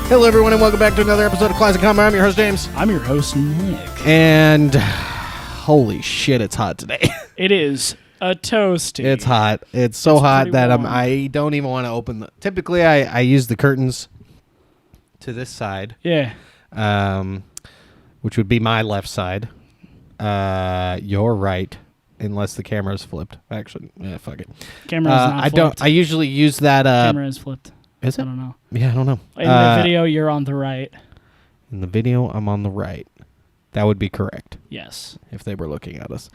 Hello, everyone, and welcome back to another episode of Classic Combat. I'm your host, James. I'm your host, Nick. And holy shit, it's hot today. It is a toasty. It's hot. It's so hot that warm. I don't even want to open the... Typically, I use the curtains to this side. Yeah. Which would be my left side. Your right, unless the camera's flipped. Actually, yeah, fuck it. Camera's not flipped. I usually use that... Camera is flipped. Is it? I don't know. Yeah, I don't know. In the video, you're on the right. In the video, I'm on the right. That would be correct. Yes. If they were looking at us.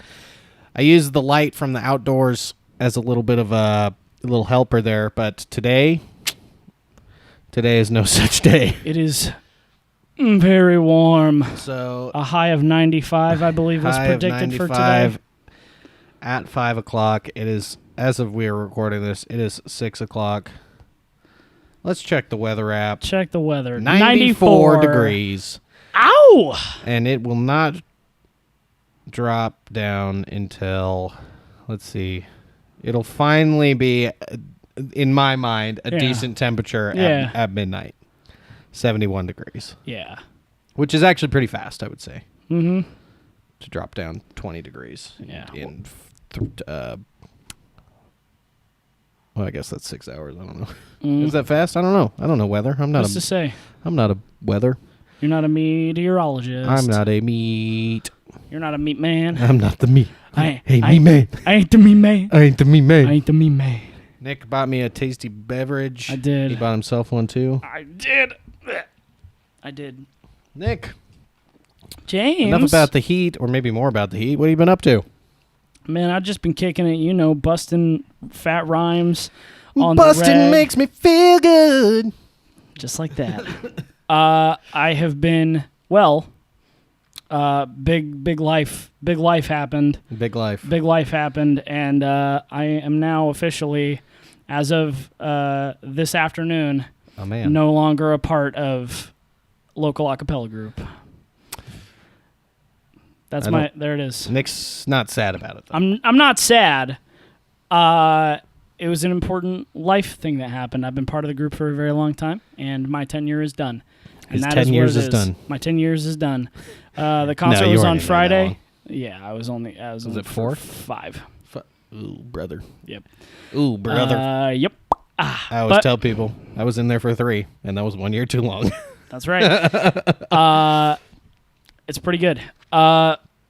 I use the light from the outdoors as a little bit of a little helper there, but today is no such day. It is very warm. So a high of 95, I believe, was predicted for today. At 5 o'clock. It is, as of we are recording this, it is 6 o'clock. Let's check the weather app. Check the weather. 94 degrees. Ow! And it will not drop down until, let's see, it'll finally be, in my mind, a decent temperature at midnight. 71 degrees. Yeah. Which is actually pretty fast, I would say. Mm-hmm. To drop down 20 degrees. Yeah. Well, I guess that's 6 hours. I don't know. Is that fast? I don't know. I don't know weather. I'm not I'm not a weather. You're not a meteorologist. I'm not a meat. You're not a meat man. I'm not the meat. I ain't the meat man. I ain't the meat man. I ain't the meat man. I ain't the meat man. Nick bought me a tasty beverage. I did. He bought himself one too. I did. Nick. James. Enough about the heat, or maybe more about the heat. What have you been up to? Man, I've just been kicking it, busting fat rhymes on Busting the reg. makes me feel good. Just like that. I have been, big life happened. Big life. Big life happened, and I am now officially, as of this afternoon, no longer a part of local acapella group. There it is. Nick's not sad about it, though. I'm not sad. It was an important life thing that happened. I've been part of the group for a very long time, and my tenure is done. His 10 years is done. My 10 years is done. The concert was on Friday. Yeah, I was Was it 4? 5. Ooh, brother. Yep. Ooh, brother. Yep. I always tell people I was in there for 3, and that was 1 year too long. That's right. It's pretty good.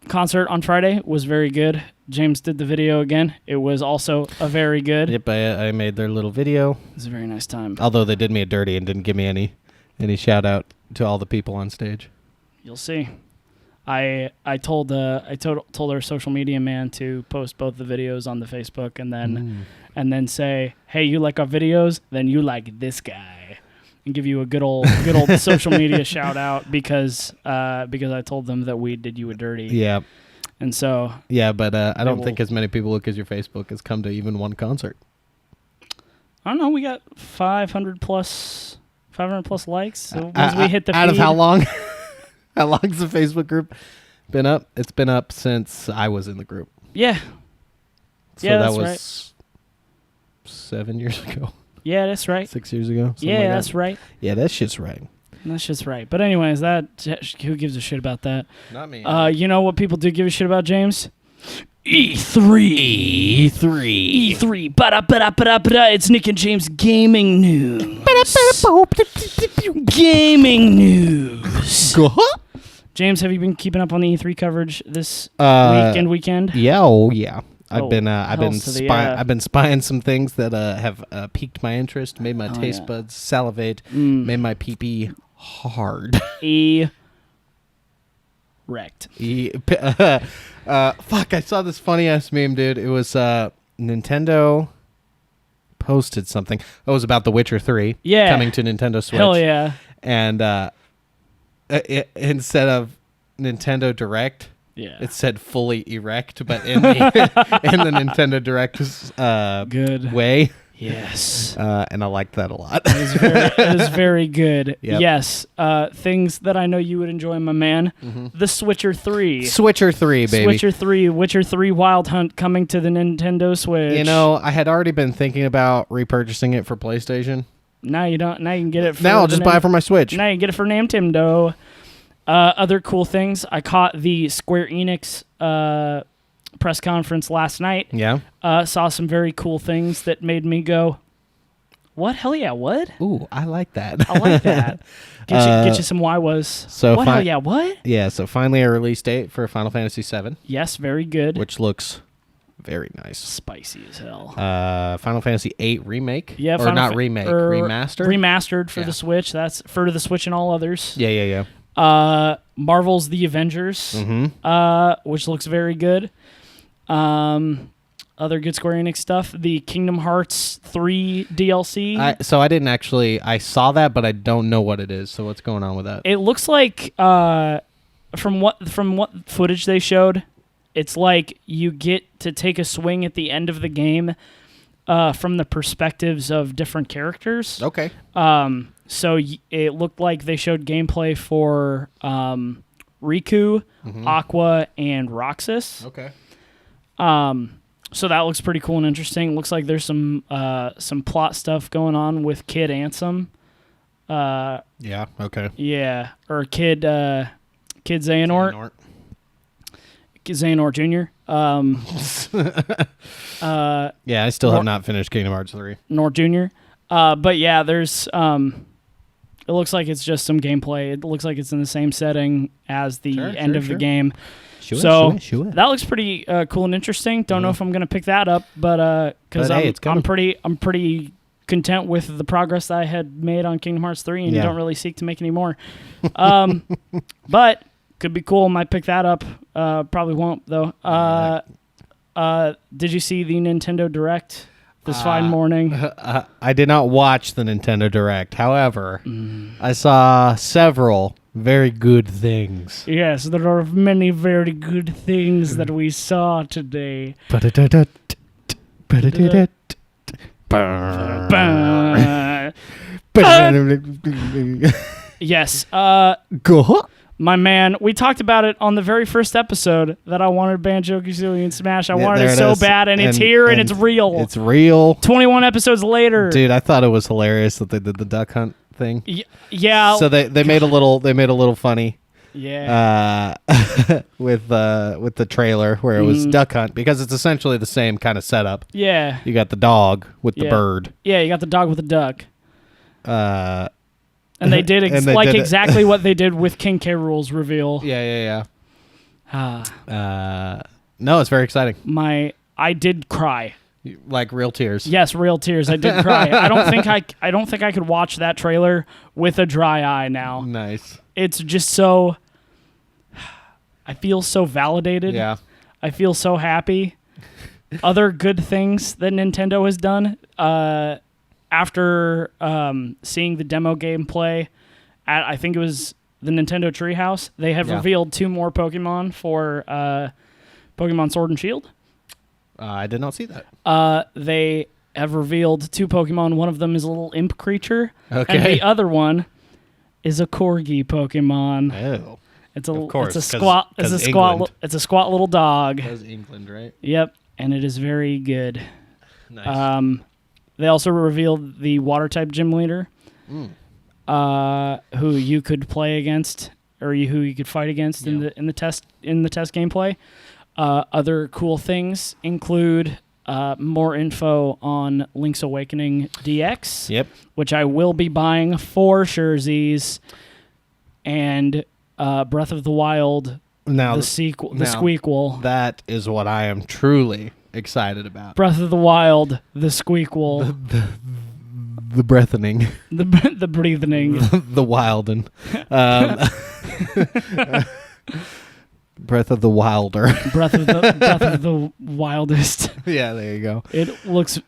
Concert on Friday was very good. James did the video again. It was also a very good. Yep, I made their little video. It was a very nice time. Although they did me a dirty and didn't give me any shout out to all the people on stage. You'll see. I told our social media man to post both the videos on the Facebook and then say, hey, you like our videos? Then you like this guy. And give you a good old social media shout out because I told them that we did you a dirty. Yeah. And so but I don't think as many people look as your Facebook has come to even one concert. I don't know, we got 500 plus likes. So once we hit the out feed, of how long? How long's the Facebook group been up? It's been up since I was in the group. Yeah. So yeah, that that's was right. 7 years ago. Yeah, that's right. 6 years ago. Yeah, that's right. Yeah, that shit's right. That's just right. But anyways, who gives a shit about that? Not me. You know what people do give a shit about, James? E3. Ba-da-ba-da-ba-da-ba-da. It's Nick and James gaming news. Gaming news. James, have you been keeping up on the E3 coverage this weekend? Yeah, yeah. I've been spying some things that have piqued my interest, made my taste buds salivate, made my pee-pee hard. Wrecked. Fuck, I saw this funny ass meme, dude. It was Nintendo posted something. It was about The Witcher 3 coming to Nintendo Switch. Hell yeah. And instead of Nintendo Direct, it said fully erect, but in the Nintendo Direct's good way. Yes. And I liked that a lot. It is very good. Yep. Yes. Things that I know you would enjoy, my man. Mm-hmm. The Switcher 3. Switcher 3, baby. Witcher 3 Wild Hunt coming to the Nintendo Switch. You know, I had already been thinking about repurchasing it for PlayStation. Now you don't. Now you can get it. Now I'll just buy it for my Switch. Now you can get it for Nintendo. Other cool things. I caught the Square Enix press conference last night. Yeah. Saw some very cool things that made me go, what? Hell yeah, what? Ooh, I like that. I like that. Get you some was. So what? Hell yeah, what? Yeah, so finally a release date for Final Fantasy VII. Yes, very good. Which looks very nice. Spicy as hell. Final Fantasy VIII Remake? Yeah, or not remake, remastered? Remastered for the Switch. That's for the Switch and all others. Yeah. Marvel's The Avengers, which looks very good. Other good Square Enix stuff, the Kingdom Hearts 3 DLC. I saw that, but I don't know what it is. So what's going on with that? It looks like, from what footage they showed, it's like you get to take a swing at the end of the game from the perspectives of different characters. Okay. So it looked like they showed gameplay for Riku, Aqua, and Roxas. Okay. So that looks pretty cool and interesting. Looks like there's some plot stuff going on with Kid Ansem. Yeah. Okay. Yeah, or Kid Xehanort. Xehanort Jr. Yeah, I still have not finished Kingdom Hearts 3. Nort Jr. But yeah, there's it looks like it's just some gameplay. It looks like it's in the same setting as the end of the game. Sure. That looks pretty cool and interesting. Don't know if I'm gonna pick that up, but because I'm pretty content with the progress that I had made on Kingdom Hearts 3, and you don't really seek to make any more. But could be cool. Might pick that up. Probably won't though. Did you see the Nintendo Direct this fine morning? I did not watch the Nintendo Direct. However, I saw several very good things. Yes, there are many very good things that we saw today. Yes. Go. My man, we talked about it on the very first episode that I wanted Banjo-Kazooie and Smash. I wanted it so bad, and it's here, and it's real. It's real. 21 episodes later. Dude, I thought it was hilarious that they did the duck hunt thing. Yeah. So they made a little funny. Yeah. With the trailer where it was duck hunt, because it's essentially the same kind of setup. Yeah. You got the dog with the bird. Yeah, you got the dog with the duck. And they did exactly what they did with King K. Rool's reveal. Yeah. No, it's very exciting. I did cry. Like real tears. Yes, real tears. I did cry. I don't think I could watch that trailer with a dry eye now. Nice. It's just so. I feel so validated. Yeah. I feel so happy. Other good things that Nintendo has done. After seeing the demo gameplay at, I think it was the Nintendo Treehouse, they have revealed 2 more Pokemon for Pokemon Sword and Shield. I did not see that. They have revealed 2 Pokemon. One of them is a little imp creature, okay, and the other one is a corgi Pokemon. Oh, it's a squat little dog. Because England, right? Yep, and it is very good. Nice. They also revealed the water-type gym leader, who you could play against, or who you could fight against in the test gameplay. Other cool things include more info on Link's Awakening DX, which I will be buying for surezies, and Breath of the Wild, the squeakquel. That is what I am truly excited about. Breath of the Wild, the squeakquel. The breathening. The breathing. The wilden. Breath of the Wilder. Breath of the wildest. Yeah, there you go. It looks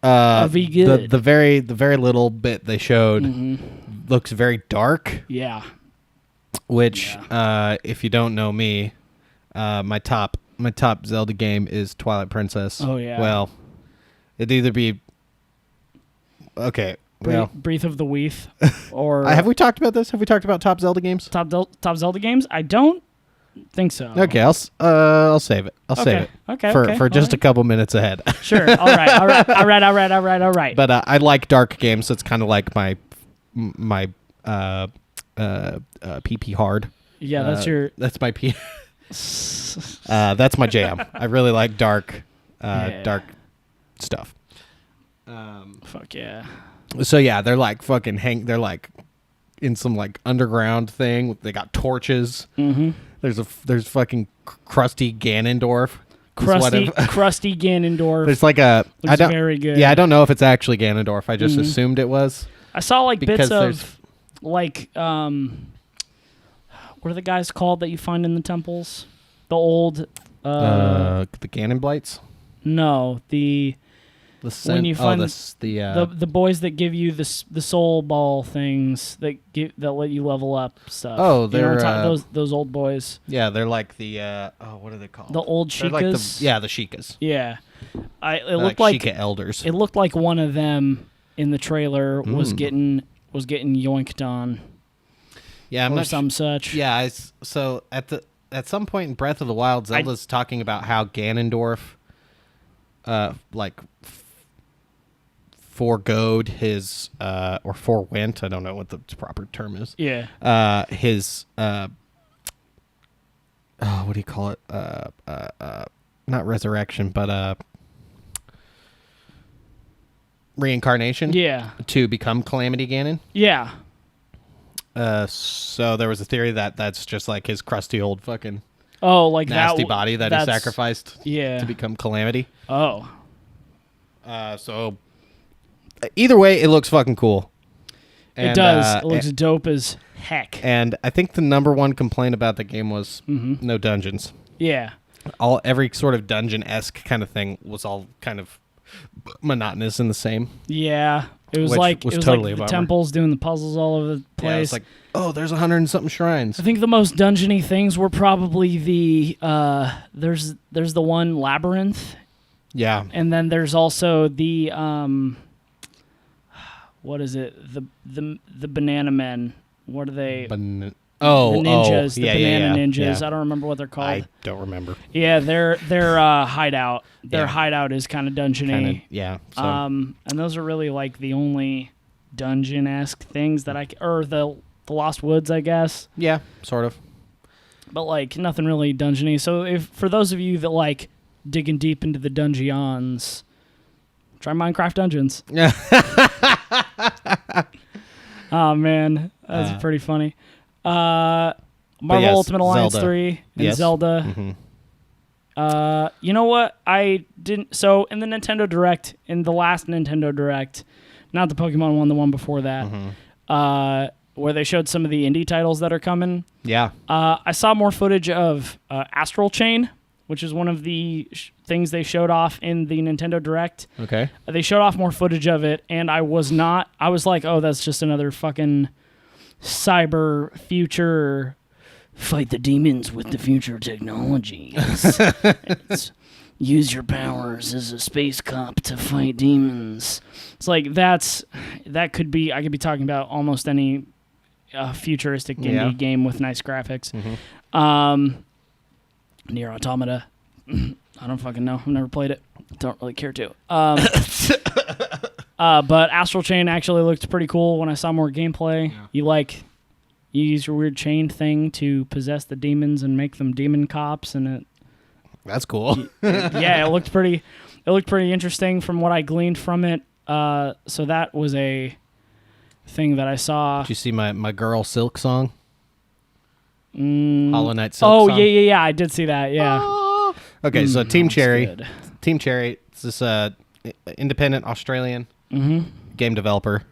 good. The very little bit they showed looks very dark. Yeah. Which, if you don't know me, my top Zelda game is Twilight Princess. Oh yeah. Well, it'd either be Breath of the Weath, or have we talked about this? Have we talked about top Zelda games? Top Zelda games? I don't think so. Okay, I'll save it. I'll save it. Okay. For just a couple minutes ahead. Sure. All right. But I like dark games. So it's kind of like my PP hard. Yeah, that's my P. That's my jam. I really like dark stuff. Fuck yeah. So yeah, they're like fucking they're like in some like underground thing. They got torches. Mm-hmm. There's fucking crusty Ganondorf. Crusty Ganondorf. There's like a looks very good. Yeah, I don't know if it's actually Ganondorf. I just assumed it was. I saw like bits of like what are the guys called that you find in the temples? The old the Ganon Blights? No, when you find the boys that give you the soul ball things that let you level up stuff. Oh, they're those old boys. Yeah, they're like the what are they called? The old Sheikahs. Like the Sheikahs. Yeah, it looked like Sheikah elders. It looked like one of them in the trailer was getting yoinked on. Yeah, or some such. Yeah, so at some point in Breath of the Wild, Zelda's talking about how Ganondorf, foregoed his or forewent. I don't know what the proper term is. Yeah. His what do you call it? Not resurrection, but reincarnation. Yeah. To become Calamity Ganon. Yeah. So there was a theory that that's just like his crusty old fucking nasty body that he sacrificed to become Calamity. Oh. So either way, it looks fucking cool. And, it does. It looks dope as heck. And I think the number one complaint about the game was no dungeons. Yeah. Every sort of dungeon-esque kind of thing was all kind of monotonous and the same. Yeah. It was totally like the temples doing the puzzles all over the place. Yeah, it's like, there's 100 and something shrines. I think the most dungeony things were probably the there's the one labyrinth. Yeah. And then there's also the what is it? The banana men. What are they? The ninjas. The banana ninjas. Yeah. I don't remember what they're called. I don't remember. Yeah, their hideout. Their hideout is kind of dungeony. Yeah. So. And those are really like the only dungeon-esque things that or the Lost Woods, I guess. Yeah, sort of. But like nothing really dungeony. So for those of you that like digging deep into the dungeons, try Minecraft Dungeons. Oh man, that's pretty funny. Marvel Ultimate Alliance Zelda. 3 and Zelda. Mm-hmm. You know what? I didn't. So in the Nintendo Direct, in the last Nintendo Direct, not the Pokemon one, the one before that, where they showed some of the indie titles that are coming. Yeah. I saw more footage of Astral Chain, which is one of the things they showed off in the Nintendo Direct. Okay. They showed off more footage of it, and I was like, oh, that's just another fucking cyber future fight the demons with the future technologies. Use your powers as a space cop to fight demons. It's like I could be talking about almost any futuristic indie game with nice graphics. Nier Automata. I don't fucking know. I've never played it. Don't really care to. But Astral Chain actually looked pretty cool when I saw more gameplay. Yeah. You use your weird chain thing to possess the demons and make them demon cops, and that's cool. Yeah, it looked pretty interesting from what I gleaned from it. So that was a thing that I saw. Did you see my girl Silk song? Hollow Knight Silk song? Yeah, I did see that, yeah. Okay, so Team Cherry. Good. Team Cherry, it's this independent Australian game developer.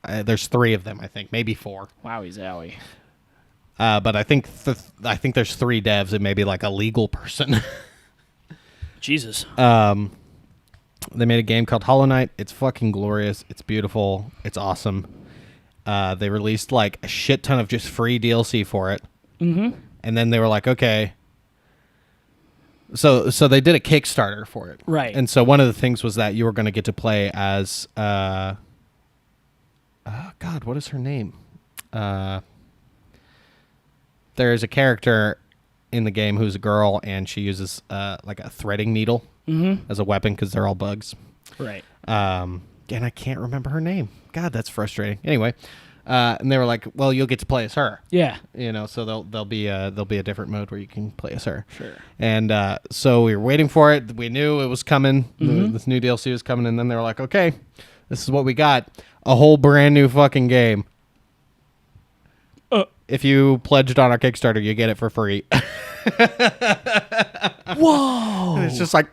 There's 3 of them, I think, maybe 4. Wowie zowie. But I think there's 3 devs and maybe like a legal person. Jesus. They made a game called Hollow Knight. It's fucking glorious. It's beautiful. It's awesome. They released like a shit ton of just free DLC for it. And then they were like, okay. So they did a Kickstarter for it. Right. And so one of the things was that you were going to get to play as God, what is her name? There is a character in the game who's a girl, and she uses like a threading needle as a weapon because they're all bugs. Right. And I can't remember her name. God, that's frustrating. Anyway, and they were like, "Well, you'll get to play as her." Yeah. So there'll be a different mode where you can play as her. Sure. And so we were waiting for it. We knew it was coming. This new DLC was coming, and then they were like, "Okay, this is what we got: a whole brand new fucking game." If you pledged on our Kickstarter, you get it for free. Whoa! And it's just like,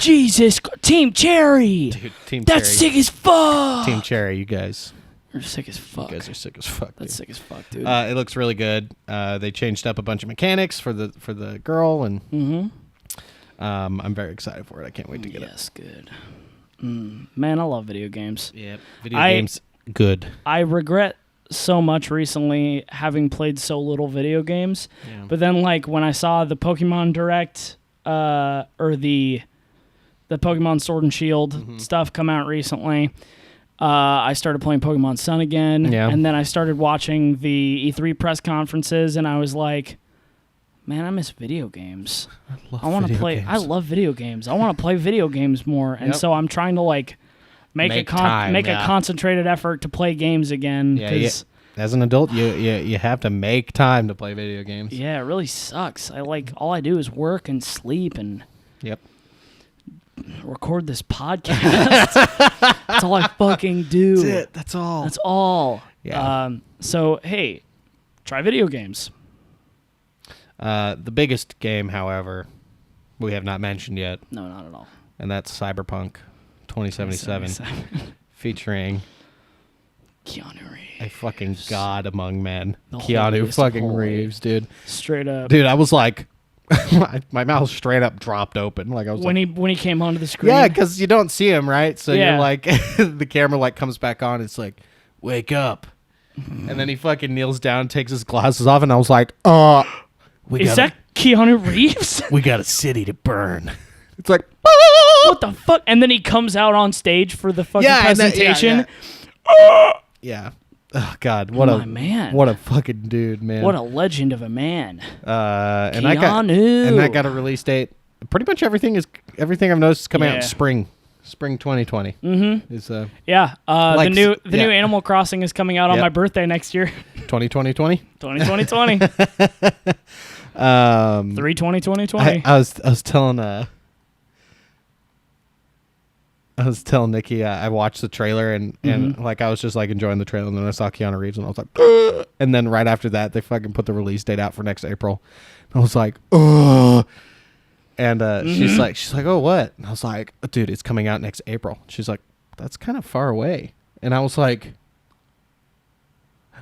Jesus, Team Cherry. dude, Team That's Cherry. sick as fuck. Team Cherry, you guys. You're sick as fuck. You guys are sick as fuck. That's dude. sick as fuck, dude. It looks really good. They changed up a bunch of mechanics for the girl, and I'm very excited for it. I can't wait to get it. Yes, good. Man, I love video games. Yep, video games, good. I regret so much recently having played so little video games, but then like when I saw the Pokemon Direct or the Pokemon Sword and Shield stuff come out recently, I started playing Pokemon Sun again, and then I started watching the E3 press conferences, and I was like, man, I miss video games. I want to play. I love video games. I want to play video games more, and so I'm trying to like make a concentrated effort to play games again. Yeah, as an adult, you have to make time to play video games. Yeah, it really sucks. All I do is work and sleep and record this podcast. That's all I fucking do. That's it. That's all. That's all. Yeah. So hey, try video games. The biggest game, however, we have not mentioned yet. No, not at all. And that's Cyberpunk 2077. Featuring Keanu Reeves. a fucking god among men. The Keanu holiest fucking of holy. Reeves, dude. Straight up. Dude, I was like, my mouth straight up dropped open. Like I was when he came onto the screen. yeah, because you don't see him, right? So you're like, the camera like comes back on. It's like, wake up. And then he fucking kneels down, takes his glasses off, and I was like, is that Keanu Reeves? We got a city to burn. It's like, what the fuck? And then he comes out on stage for the fucking presentation. Yeah. Oh God, what a man! What a fucking dude, man! What a legend of a man! And Keanu. that got a release date. Pretty much everything I've noticed is coming out in spring 2020. Mm-hmm. Is the new Animal Crossing is coming out on my birthday next year. 2020. 3/20/2020. I was telling Nikki I watched the trailer and like I was just like enjoying the trailer, and then I saw Keanu Reeves and I was like, ugh! And then right after that they fucking put the release date out for next April. And I was like, ugh. And she's like, oh, what? And I was like, dude, it's coming out next April. She's like, that's kind of far away. And I was like,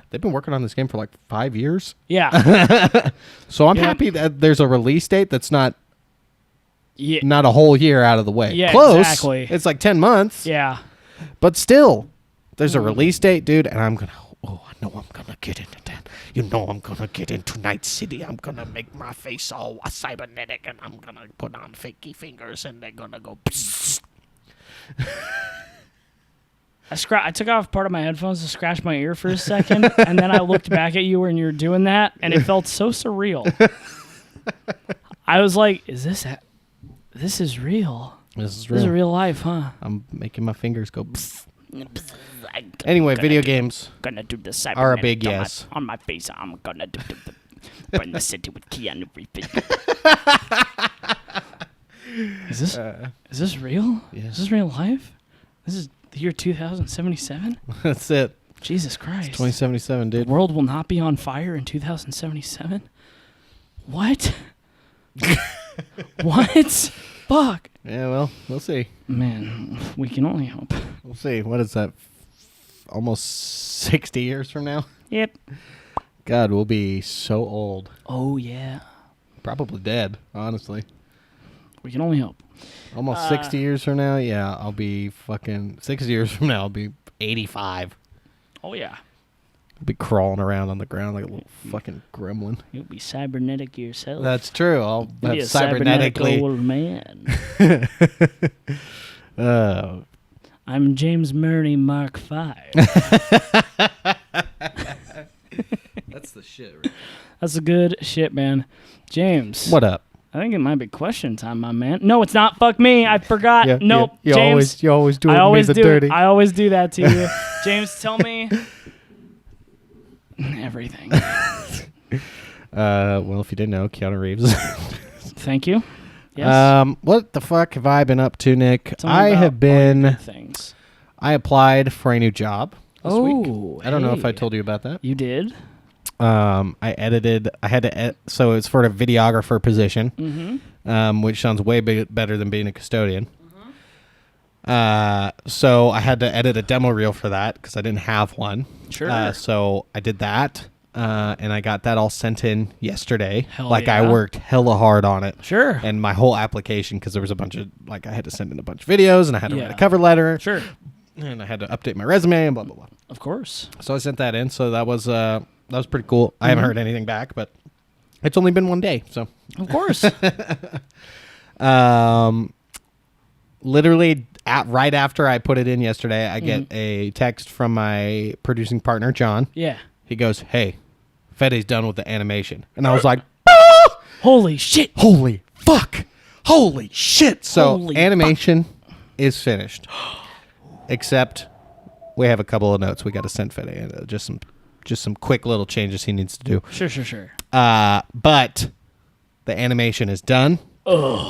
they've been working on this game for like 5 years. Yeah. So I'm happy that there's a release date that's not a whole year out of the way. Yeah, close. Exactly. It's like 10 months. Yeah. But still, there's a release date, dude, and I know I'm going to get into that. You know I'm going to get into Night City. I'm going to make my face all cybernetic, and I'm going to put on fakey fingers, and they're going to go psst. I took off part of my headphones to scratch my ear for a second, and then I looked back at you when you were doing that, and it felt so surreal. I was like, this is real. This is real life, huh? I'm making my fingers go psst. Anyway, video games gonna do the cybernetic are a big yes. On my face, I'm gonna do burn the city with Keanu Reeves. Is this real? Yeah. Is this real life? This is the year 2077? That's it. Jesus Christ. It's 2077, dude. The world will not be on fire in 2077? What? What? Fuck. Yeah, well, we'll see. Man, we can only hope. We'll see. What is that? Almost 60 years from now? Yep. God, we'll be so old. Oh, yeah. Probably dead, honestly. We can only hope. Almost 60 years from now? Yeah, I'll be fucking... 60 years from now, I'll be 85. Oh, yeah. I'll be crawling around on the ground like a little fucking gremlin. You'll be cybernetic yourself. That's true. I'll You'll have be a cybernetic old man. I'm James Murney Mark V. That's the shit. Right? That's a good shit, man. James. What up? I think it might be question time, my man. No, it's not. Fuck me. I forgot. Yeah, nope. yeah. James. You always do it. I always do dirty. I always do that to you. James, tell me everything. Well, if you didn't know, Keanu Reeves. Thank you. Yes. What the fuck have I been up to, Nick? I have been things. I applied for a new job this week. Hey. I don't know if I told you about that. You did? I had to so it's for a videographer position, which sounds way better than being a custodian. So I had to edit a demo reel for that because I didn't have one. Sure. So I did that, and I got that all sent in yesterday. Hell like yeah. I worked hella hard on it. Sure. And my whole application, because there was a bunch of, I had to send in a bunch of videos, and I had to write a cover letter. Sure. And I had to update my resume and blah, blah, blah. Of course. So I sent that in. So that was pretty cool. I haven't heard anything back, but it's only been one day. So of course. Literally right after I put it in yesterday, I get a text from my producing partner, John. Yeah. He goes, "Hey, Fede's done with the animation." And I was like, holy shit. Holy fuck. Holy shit. So Holy animation is finished. Except we have a couple of notes we got to send Fede. Just some quick little changes he needs to do. Sure. But the animation is done,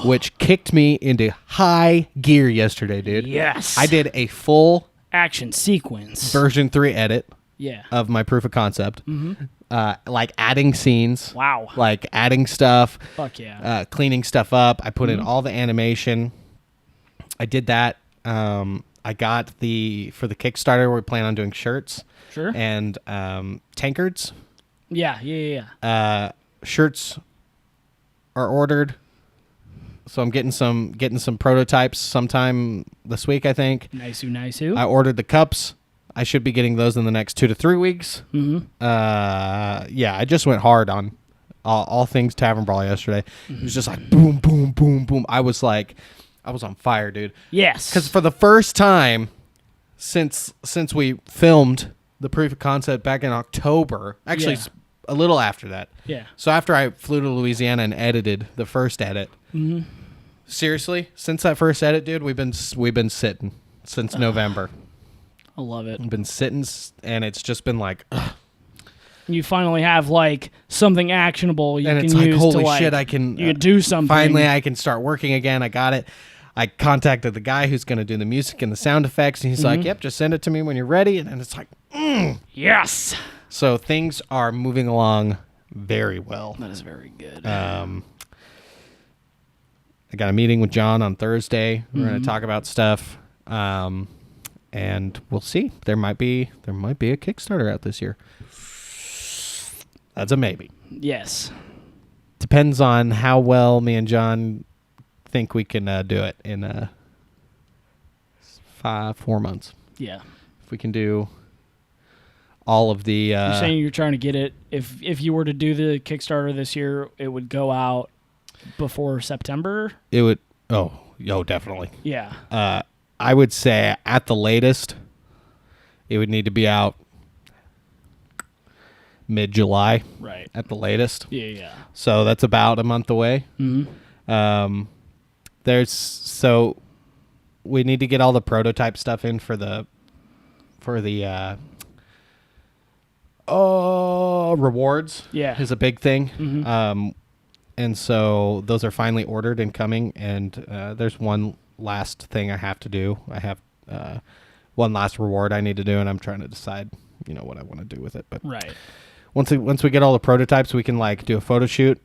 which kicked me into high gear yesterday, dude. Yes. I did a full action sequence version 3 edit Yeah. of my proof of concept. Like adding scenes. Wow. Like adding stuff. Fuck yeah. Cleaning stuff up. I put in all the animation. I did that. I got for the Kickstarter, we plan on doing shirts. Sure. And tankards. Yeah. Shirts are ordered. So I'm getting some prototypes sometime this week, I think. Nice. I ordered the cups. I should be getting those in the next 2 to 3 weeks. I just went hard on all things Tavern Brawl yesterday. It was just like boom, boom, boom, boom. I was on fire, dude. Yes. Because for the first time since we filmed the proof of concept back in October, actually a little after that. Yeah. So after I flew to Louisiana and edited the first edit, seriously, since that first edit, dude, we've been sitting since November. I love it. We've been sitting, and it's just been like, ugh. You finally have like something actionable you and can it's use like, holy to shit, I can you can do something. Finally, I can start working again. I got it. I contacted the guy who's going to do the music and the sound effects, and he's like, "Yep, just send it to me when you're ready." And it's like, yes. So things are moving along very well. That is very good. I got a meeting with John on Thursday. We're going to talk about stuff, and we'll see. There might be a Kickstarter out this year. That's a maybe. Yes. Depends on how well me and John think we can do it in 4 months. Yeah. If we can do all of the... You're saying you're trying to get it... If you were to do the Kickstarter this year, it would go out before September? It would... Oh, definitely. Yeah. I would say at the latest, it would need to be out mid-July. Right. At the latest. Yeah. So that's about a month away. So we need to get all the prototype stuff in for the rewards. Yeah. Is a big thing. And so those are finally ordered and coming, and there's one last thing I have to do. I have one last reward I need to do, and I'm trying to decide, what I want to do with it. But right. Once we get all the prototypes, we can do a photo shoot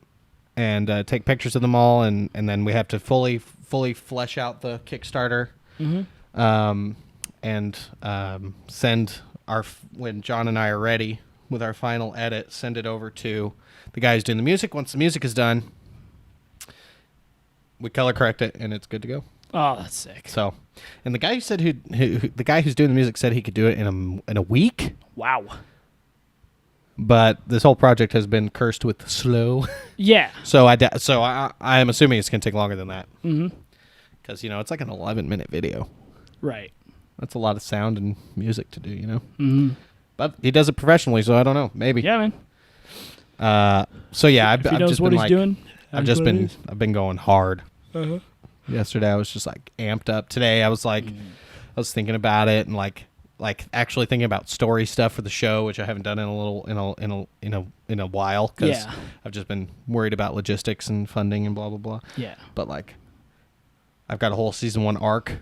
and take pictures of them all, and then we have to fully flesh out the Kickstarter, and send when John and I are ready with our final edit, send it over to the guy who's doing the music. Once the music is done, we color correct it, and it's good to go. Oh, that's sick. So, and the guy who said the guy who's doing the music said he could do it in a week. Wow. But this whole project has been cursed with slow. Yeah. So I'm assuming it's going to take longer than that. Because, it's like an 11-minute video. Right. That's a lot of sound and music to do, But he does it professionally, so I don't know. Maybe. Yeah, man. So yeah, I've If he knows just what been he's like, doing, I've been going hard. Uh-huh. Yesterday I was just like amped up. Today I was like, I was thinking about it and like actually thinking about story stuff for the show, which I haven't done in a while because I've just been worried about logistics and funding and blah blah blah. Yeah. But like, I've got a whole season 1 arc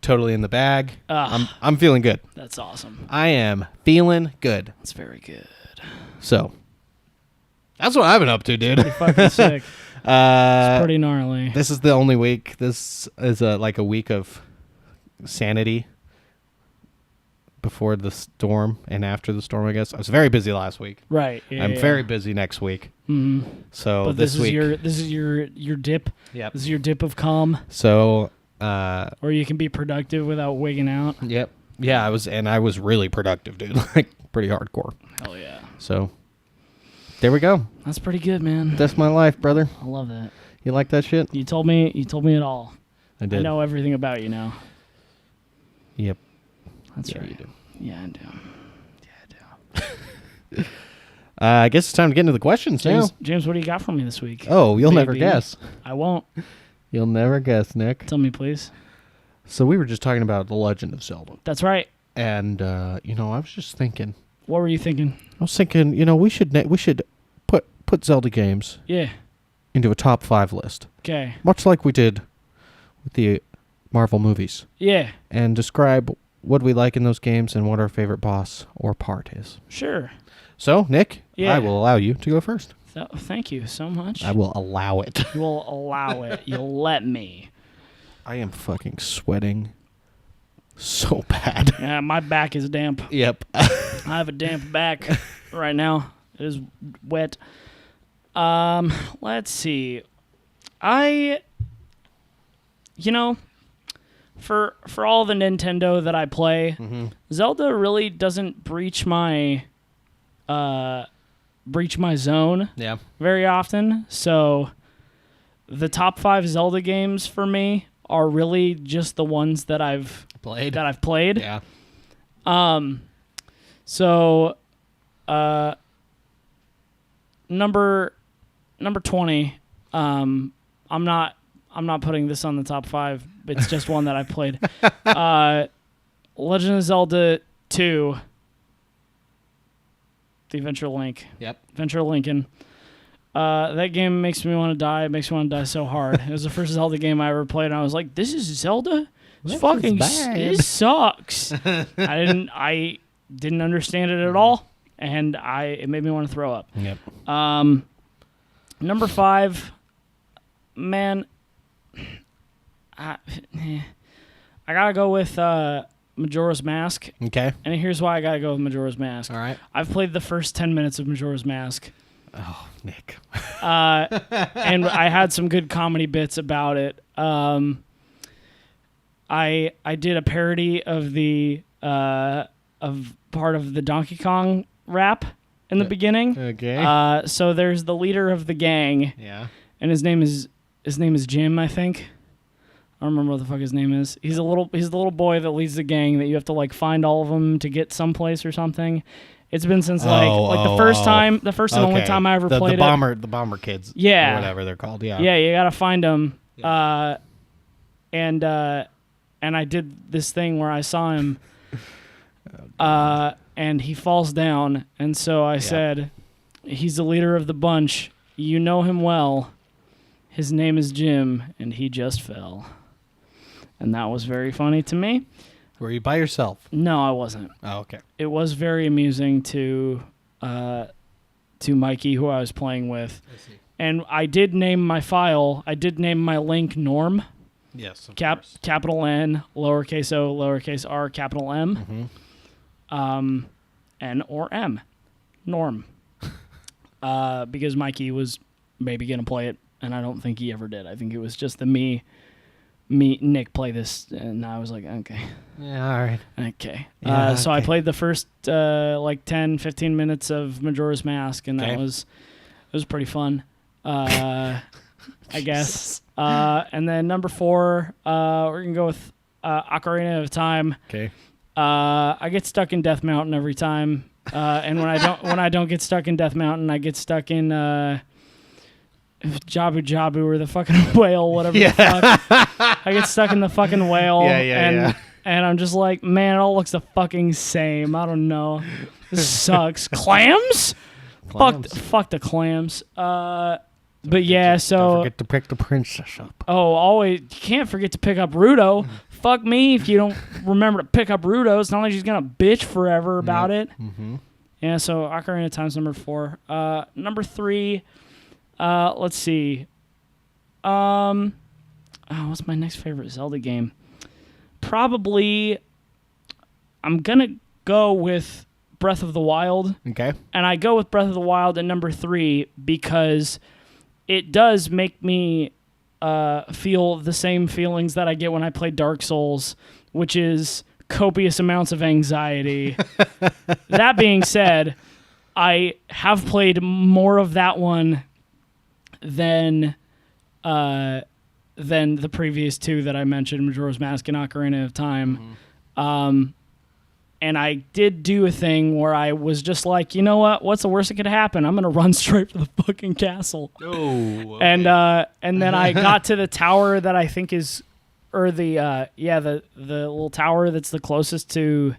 totally in the bag. I'm feeling good. That's awesome. I am feeling good. That's very good. So that's what I've been up to, dude. Pretty fucking sick. It's pretty gnarly. This is the only week. This is like a week of sanity before the storm and after the storm, I guess. I was very busy last week. Right. Yeah, I'm very busy next week. Mm-hmm. So but this week, this is your dip. Yep. This is your dip of calm. So or you can be productive without wigging out. Yep. Yeah, I was really productive, dude. Like pretty hardcore. Hell yeah. So there we go. That's pretty good, man. That's my life, brother. I love that. You like that shit? You told me it all. I did. I know everything about you now. Yep. That's yeah, right. You do. Yeah, I do. I guess it's time to get into the questions now. James, what do you got for me this week? Oh, you'll never guess. I won't. You'll never guess, Nick. Tell me, please. So we were just talking about The Legend of Zelda. That's right. And, I was just thinking. What were you thinking? I was thinking, we should put Zelda games into a top 5 list. Okay. Much like we did with the Marvel movies. Yeah. And describe what we like in those games and what our favorite boss or part is. Sure. So, Nick, I will allow you to go first. Thank you so much. I will allow it. You will allow it. You'll let me. I am fucking sweating so bad. Yeah, my back is damp. Yep. I have a damp back right now. It is wet. Let's see. For all the Nintendo that I play, Zelda really doesn't breach my zone very often. So the top 5 Zelda games for me are really just the ones that I've played. Yeah. So number 20, I'm not putting this on the top 5. It's just one that I've played. Legend of Zelda 2, The Adventure Link. Yep. Adventure Lincoln. That game makes me want to die. It makes me want to die so hard. It was the first Zelda game I ever played, and I was like, "This is Zelda? This sucks." I didn't understand it at all, and it made me want to throw up. Yep. Number 5, man. I gotta go with Majora's Mask. Okay. And here's why I gotta go with Majora's Mask. All right. I've played the first 10 minutes of Majora's Mask. Oh, Nick. And I had some good comedy bits about it. I did a parody of the of part of the Donkey Kong rap in the beginning. Okay. So there's the leader of the gang. Yeah. And his name is Jim, I think. I don't remember what the fuck his name is. He's the little boy that leads the gang that you have to like find all of them to get someplace or something. It's been since the first and only time I ever played the bomber kids. Yeah. Or whatever they're called. Yeah. Yeah, you gotta find them. Yeah. And I did this thing where I saw him, and he falls down, and so I said, "He's the leader of the bunch. You know him well. His name is Jim, and he just fell." And that was very funny to me. Were you by yourself? No, I wasn't. Oh, okay. It was very amusing to Mikey, who I was playing with. I see. And I did name my file. I did name my link Norm. Yes, of course. Capital N, lowercase o, lowercase r, capital M. Mm-hmm. N or M. Norm. Because Mikey was maybe going to play it, and I don't think he ever did. I think it was just Nick play this, and I was like, okay. Yeah, all right. Okay. Yeah, so I played the first 10, 15 minutes of Majora's Mask, and it was pretty fun, I guess. And then number 4, we're going to go with Ocarina of Time. Okay. I get stuck in Death Mountain every time, And when I don't get stuck in Death Mountain, I get stuck in Jabu Jabu or the fucking whale, whatever the fuck. I get stuck in the fucking whale. And I'm just like, man, it all looks the fucking same. I don't know. This sucks. Clams? Fuck the clams. But yeah, so... Don't forget to pick the princess up. Oh, always... You can't forget to pick up Rudo. Fuck me if you don't remember to pick up Rudo. It's not like she's gonna bitch forever about it. Mm-hmm. Yeah, so Ocarina of Time's number 4. Number 3, let's see. What's my next favorite Zelda game? Probably... I'm gonna go with Breath of the Wild. Okay. And I go with Breath of the Wild at number 3 because it does make me feel the same feelings that I get when I play Dark Souls, which is copious amounts of anxiety. That being said, I have played more of that one than the previous 2 that I mentioned, Majora's Mask and Ocarina of Time. Mm-hmm. And I did do a thing where I was just like, you know what? What's the worst that could happen? I'm going to run straight for the fucking castle. Oh. Okay. And then I got to the tower that I think is, or the little tower that's the closest to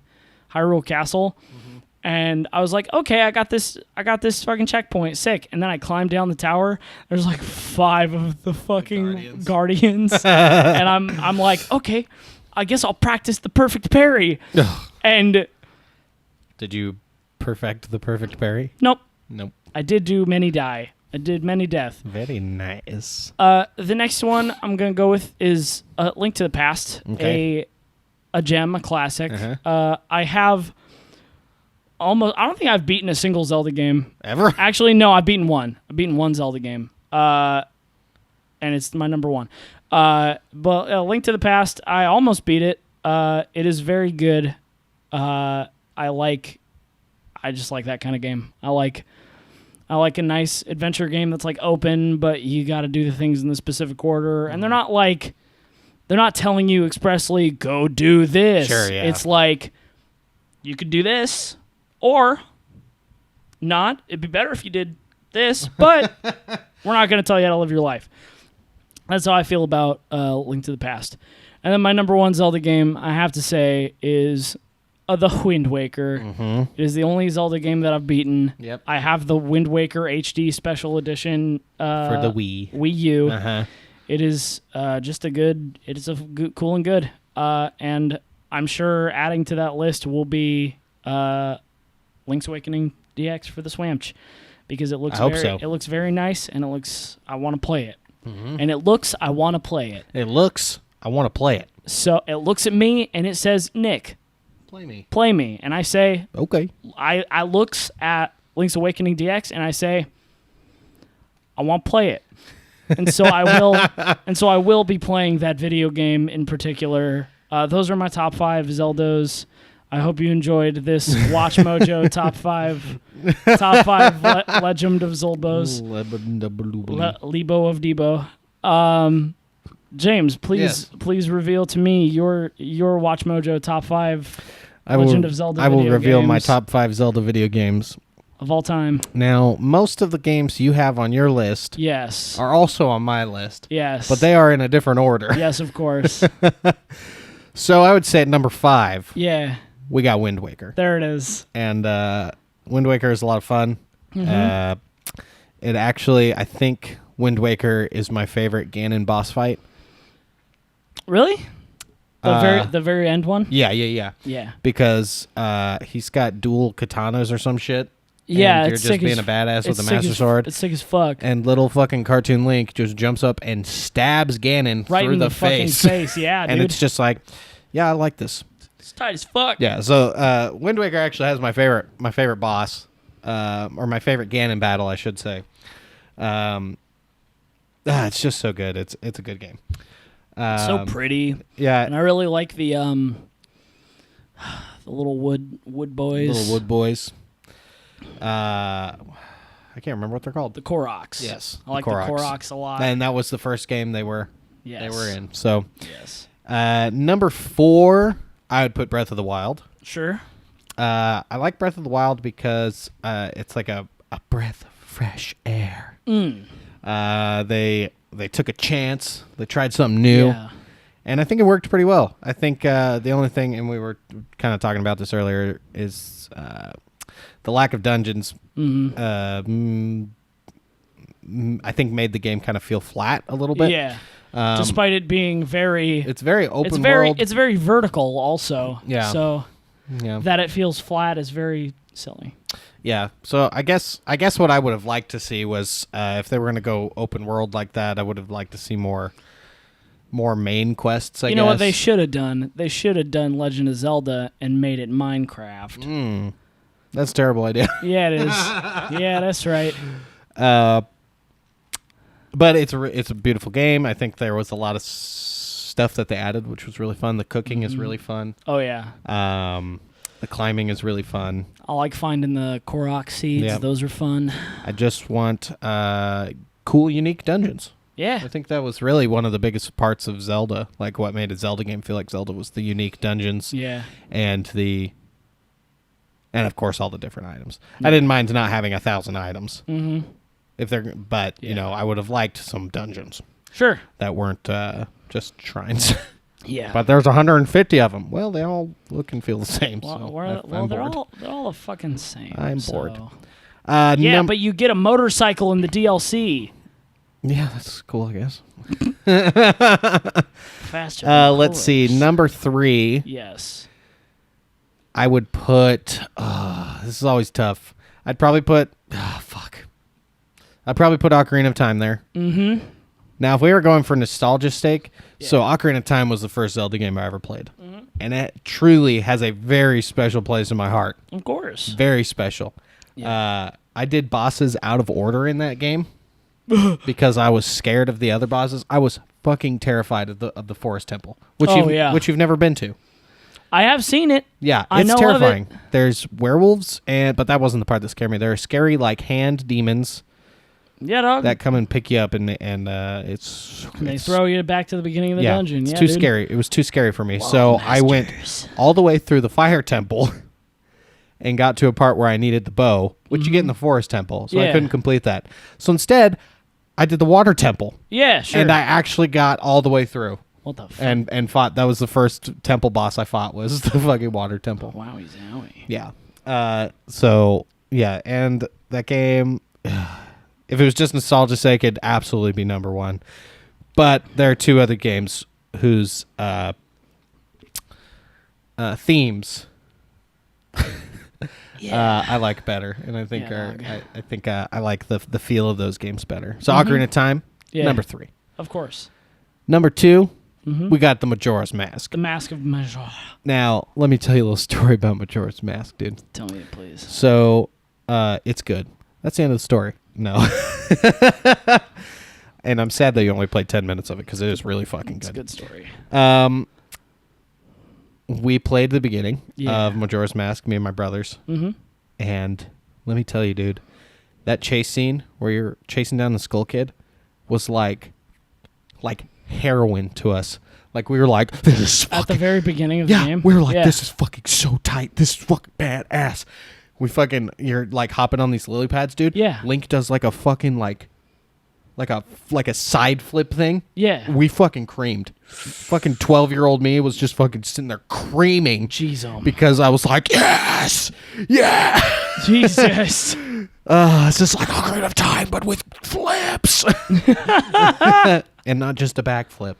Hyrule Castle. Mm-hmm. And I was like, okay, I got this fucking checkpoint. Sick. And then I climbed down the tower. There's like 5 of the fucking guardians. And I'm like, okay, I guess I'll practice the perfect parry. And did you perfect the perfect parry? Nope. I did do many die. I did many death. Very nice. The next one I'm gonna go with is Link to the Past. Okay. A gem, a classic. Uh-huh. I have almost. I don't think I've beaten a single Zelda game ever. Actually, no. I've beaten one. I've beaten one Zelda game. And it's my number 1. But Link to the Past, I almost beat it. It is very good. I just like that kind of game. I like a nice adventure game that's like open, but you got to do the things in the specific order. And they're not telling you expressly, go do this. Sure, yeah. It's like, you could do this or not. It'd be better if you did this, but we're not going to tell you how to live your life. That's how I feel about Link to the Past. And then my number 1 Zelda game, I have to say, is the Wind Waker. Mm-hmm. It is the only Zelda game that I've beaten. Yep. I have the Wind Waker HD Special Edition for the Wii U. Uh-huh. It is cool and good. And I'm sure adding to that list will be Link's Awakening DX for the Switch, because it looks it looks very nice, and I want to play it. Mm-hmm. And I want to play it. I want to play it. So it looks at me and it says, Nick, play me. And I say, okay. I looks at Link's Awakening DX and I say, I want to play it. And so I will be playing that video game in particular. Those are my top 5 Zeldas. I hope you enjoyed this Watch Mojo top 5 Legend of Zolbos. Lebo of Debo. James, please reveal to me your Watch Mojo top 5 Legend of Zelda video games. I will reveal my top 5 Zelda video games of all time. Now, most of the games you have on your list are also on my list. Yes. But they are in a different order. Yes, of course. So I would say at number 5. Yeah. We got Wind Waker. There it is. And Wind Waker is a lot of fun. Mm-hmm. It actually, I think Wind Waker is my favorite Ganon boss fight. Really? The very end one? Yeah. Because he's got dual katanas or some shit. Yeah, and you're just being a badass with a Master Sword. It's sick as fuck. And little fucking cartoon Link just jumps up and stabs Ganon right through in the face. Fucking face. Yeah, and dude. it's just like, yeah, I like this. It's tight as fuck. Yeah, so Wind Waker actually has my favorite boss, or my favorite Ganon battle, I should say. It's just so good. It's a good game. So pretty. Yeah, and I really like the little wood boys. Little wood boys. I can't remember what they're called. The Koroks. Yes, I like the Koroks a lot. And that was the first game they were in. So yes. Number 4, I would put Breath of the Wild. Sure. I like Breath of the Wild because it's like a breath of fresh air. They took a chance. They tried something new. Yeah. And I think it worked pretty well. I think the only thing, and we were kind of talking about this earlier, is the lack of dungeons. I think made the game kind of feel flat a little bit. Yeah. Despite it being it's very open world. It's very vertical also. Yeah. So that it feels flat is very silly. Yeah. So I guess what I would have liked to see was if they were going to go open world like that, I would have liked to see more main quests, I guess. You know what they should have done? They should have done Legend of Zelda and made it Minecraft. That's a terrible idea. Yeah, it is. Yeah, that's right. But it's a beautiful game. I think there was a lot of stuff that they added, which was really fun. The cooking is really fun. Oh, yeah. The climbing is really fun. I like finding the Korok seeds. Yep. Those are fun. I just want cool, unique dungeons. Yeah. I think that was really one of the biggest parts of Zelda. Like what made a Zelda game feel like Zelda was the unique dungeons. Yeah. And of course all the different items. Yeah. I didn't mind not having 1,000 items. Mm-hmm. You know, I would have liked some dungeons. Sure. That weren't just shrines. Yeah. But there's 150 of them. Well, they all look and feel the same. Well, I'm they're bored. all the fucking same. I'm bored. Yeah, but you get a motorcycle in the DLC. Yeah, that's cool, I guess. Faster. Let's see. Number 3. Yes. I would put... this is always tough. I'd probably put... I'd probably put Ocarina of Time there. Mm-hmm. Now, if we were going for nostalgia stake, so Ocarina of Time was the first Zelda game I ever played. Mm-hmm. And it truly has a very special place in my heart. Of course. Very special. Yeah. I did bosses out of order in that game because I was scared of the other bosses. I was fucking terrified of the Forest Temple, which you've never been to. I have seen it. Yeah, it's terrifying. There's werewolves, but that wasn't the part that scared me. There are scary, like, hand demons. Yeah, dog. That come and pick you up, and it's... They throw you back to the beginning of the dungeon. It's too scary. It was too scary for me. So I went all the way through the Fire Temple and got to a part where I needed the bow, which you get in the Forest Temple. So I couldn't complete that. So instead, I did the Water Temple. Yeah, sure. And I actually got all the way through. What the fuck? And fought. That was the first temple boss I fought, was the fucking Water Temple. Wowie zowie. Yeah. And that game... If it was just nostalgia's sake, it'd absolutely be number 1. But there are 2 other games whose themes I like better, and I think I like the feel of those games better. So Ocarina of Time, number 3. Of course. Number 2, we got the Majora's Mask. The Mask of Majora. Now, let me tell you a little story about Majora's Mask, dude. Tell me it, please. So, it's good. That's the end of the story. No. And I'm sad that you only played 10 minutes of it because it is really fucking good. It's a good story. We played the beginning of Majora's Mask, me and my brothers. Mm-hmm. And let me tell you, dude, that chase scene where you're chasing down the Skull Kid was like heroin to us. Like, we were like, this is fucking... At the very beginning of the game? We were like, this is fucking so tight. This is fucking badass. You're like hopping on these lily pads, dude. Yeah. Link does like a fucking like a side flip thing. Yeah. We fucking creamed. Fucking 12-year-old me was just fucking sitting there creaming. Jeez, because I was like, yes, yeah. Jesus. It's just like Ocarina of Time, but with flips, and not just a backflip.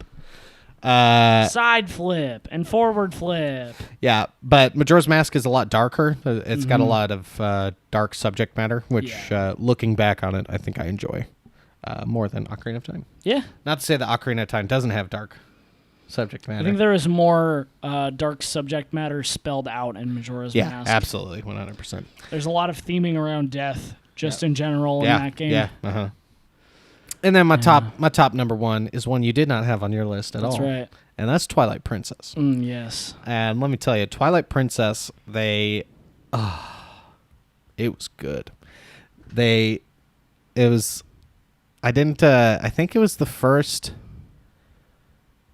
Side flip and forward flip. Yeah, but Majora's Mask is a lot darker. It's got a lot of dark subject matter, which looking back on it, I think I enjoy more than Ocarina of Time. Yeah. Not to say that Ocarina of Time doesn't have dark subject matter. I think there is more dark subject matter spelled out in Majora's Mask. Yeah, absolutely, 100%. There's a lot of theming around death, just in general, in that game. Yeah, uh-huh. And then my top number 1 is one you did not have on your list at all. That's right. And that's Twilight Princess. Yes. And let me tell you, Twilight Princess, it was good. I think it was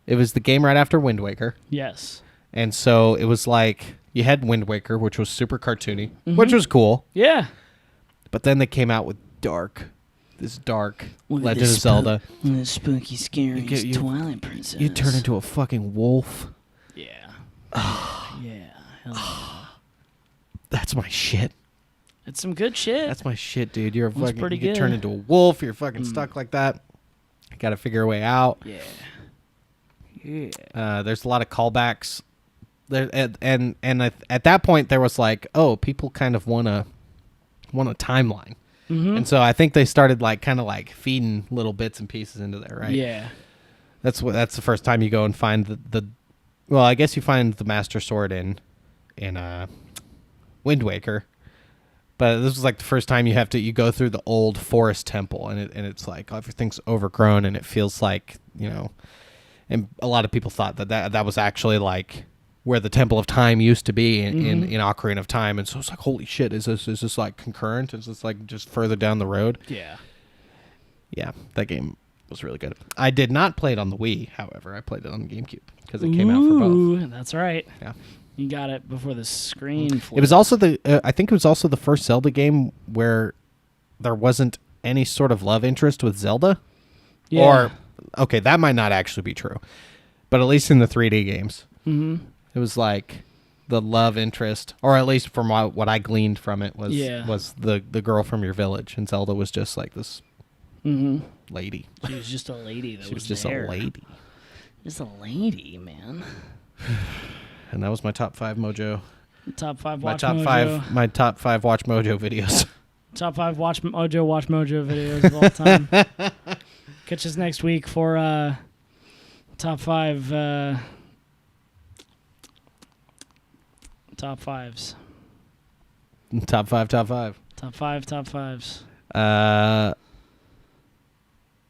the game right after Wind Waker. Yes. And so it was like You had Wind Waker, which was super cartoony, which was cool. Yeah. But then they came out with this dark Legend of Zelda. The spooky, scary Twilight Princess. You turn into a fucking wolf. Yeah. Yeah. Hell yeah. That's my shit. It's some good shit. That's my shit, dude. You're fucking. pretty You get good. turned into a wolf. You're fucking stuck like that. You got to figure a way out. Yeah. Yeah. There's a lot of callbacks. There and at that point there was like, oh, people kind of want a timeline. Mm-hmm. And so I think they started like kind of like feeding little bits and pieces into there, right? Yeah. That's the first time you go and find the well, I guess you find the Master Sword in Wind Waker. But this was like the first time you go through the old forest temple, and it's like everything's overgrown, and it feels like, you know, and a lot of people thought that was actually like where the Temple of Time used to be in Ocarina of Time, and so it's like, holy shit, is this like concurrent? Is this like just further down the road? Yeah. Yeah, that game was really good. I did not play it on the Wii, however. I played it on the GameCube because it came out for both. That's right. Yeah. You got it before the screen flipped. It was also I think it was also the first Zelda game where there wasn't any sort of love interest with Zelda. Yeah. Or, okay, that might not actually be true, but at least in the 3D games, it was like the love interest, or at least from what I gleaned from it was the girl from your village, and Zelda was just like this lady. She was just a lady. She was just a lady. Just a lady, man. And that was my top 5 Mojo. Top 5 My Watch top Mojo. 5. My top 5 Watch Mojo videos. Top 5 Watch Mojo videos of all time. Catch us next week for top 5 top 5s. Top 5. Top 5s.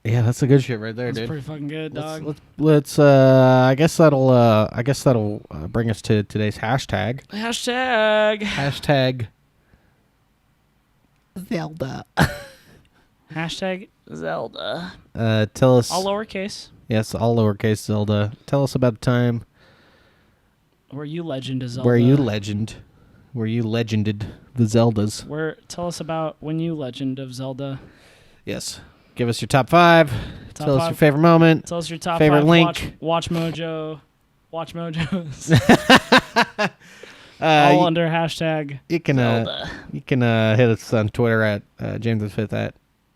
Yeah, that's the good shit right there, That's dude. pretty fucking good, dog. Let's I guess that'll bring us to today's hashtag. Hashtag Zelda. Hashtag Zelda. Tell us. All lowercase. Yes, all lowercase Zelda. Tell us about the time Where you legend a Zelda. where you legended the Zeldas. Tell us about when you legend of Zelda. Yes. Give us your top 5. Tell us 5. your favorite moment. Tell us your top favorite 5 link. Watch Mojos. All under hashtag You can Zelda. hit us on Twitter at James5 at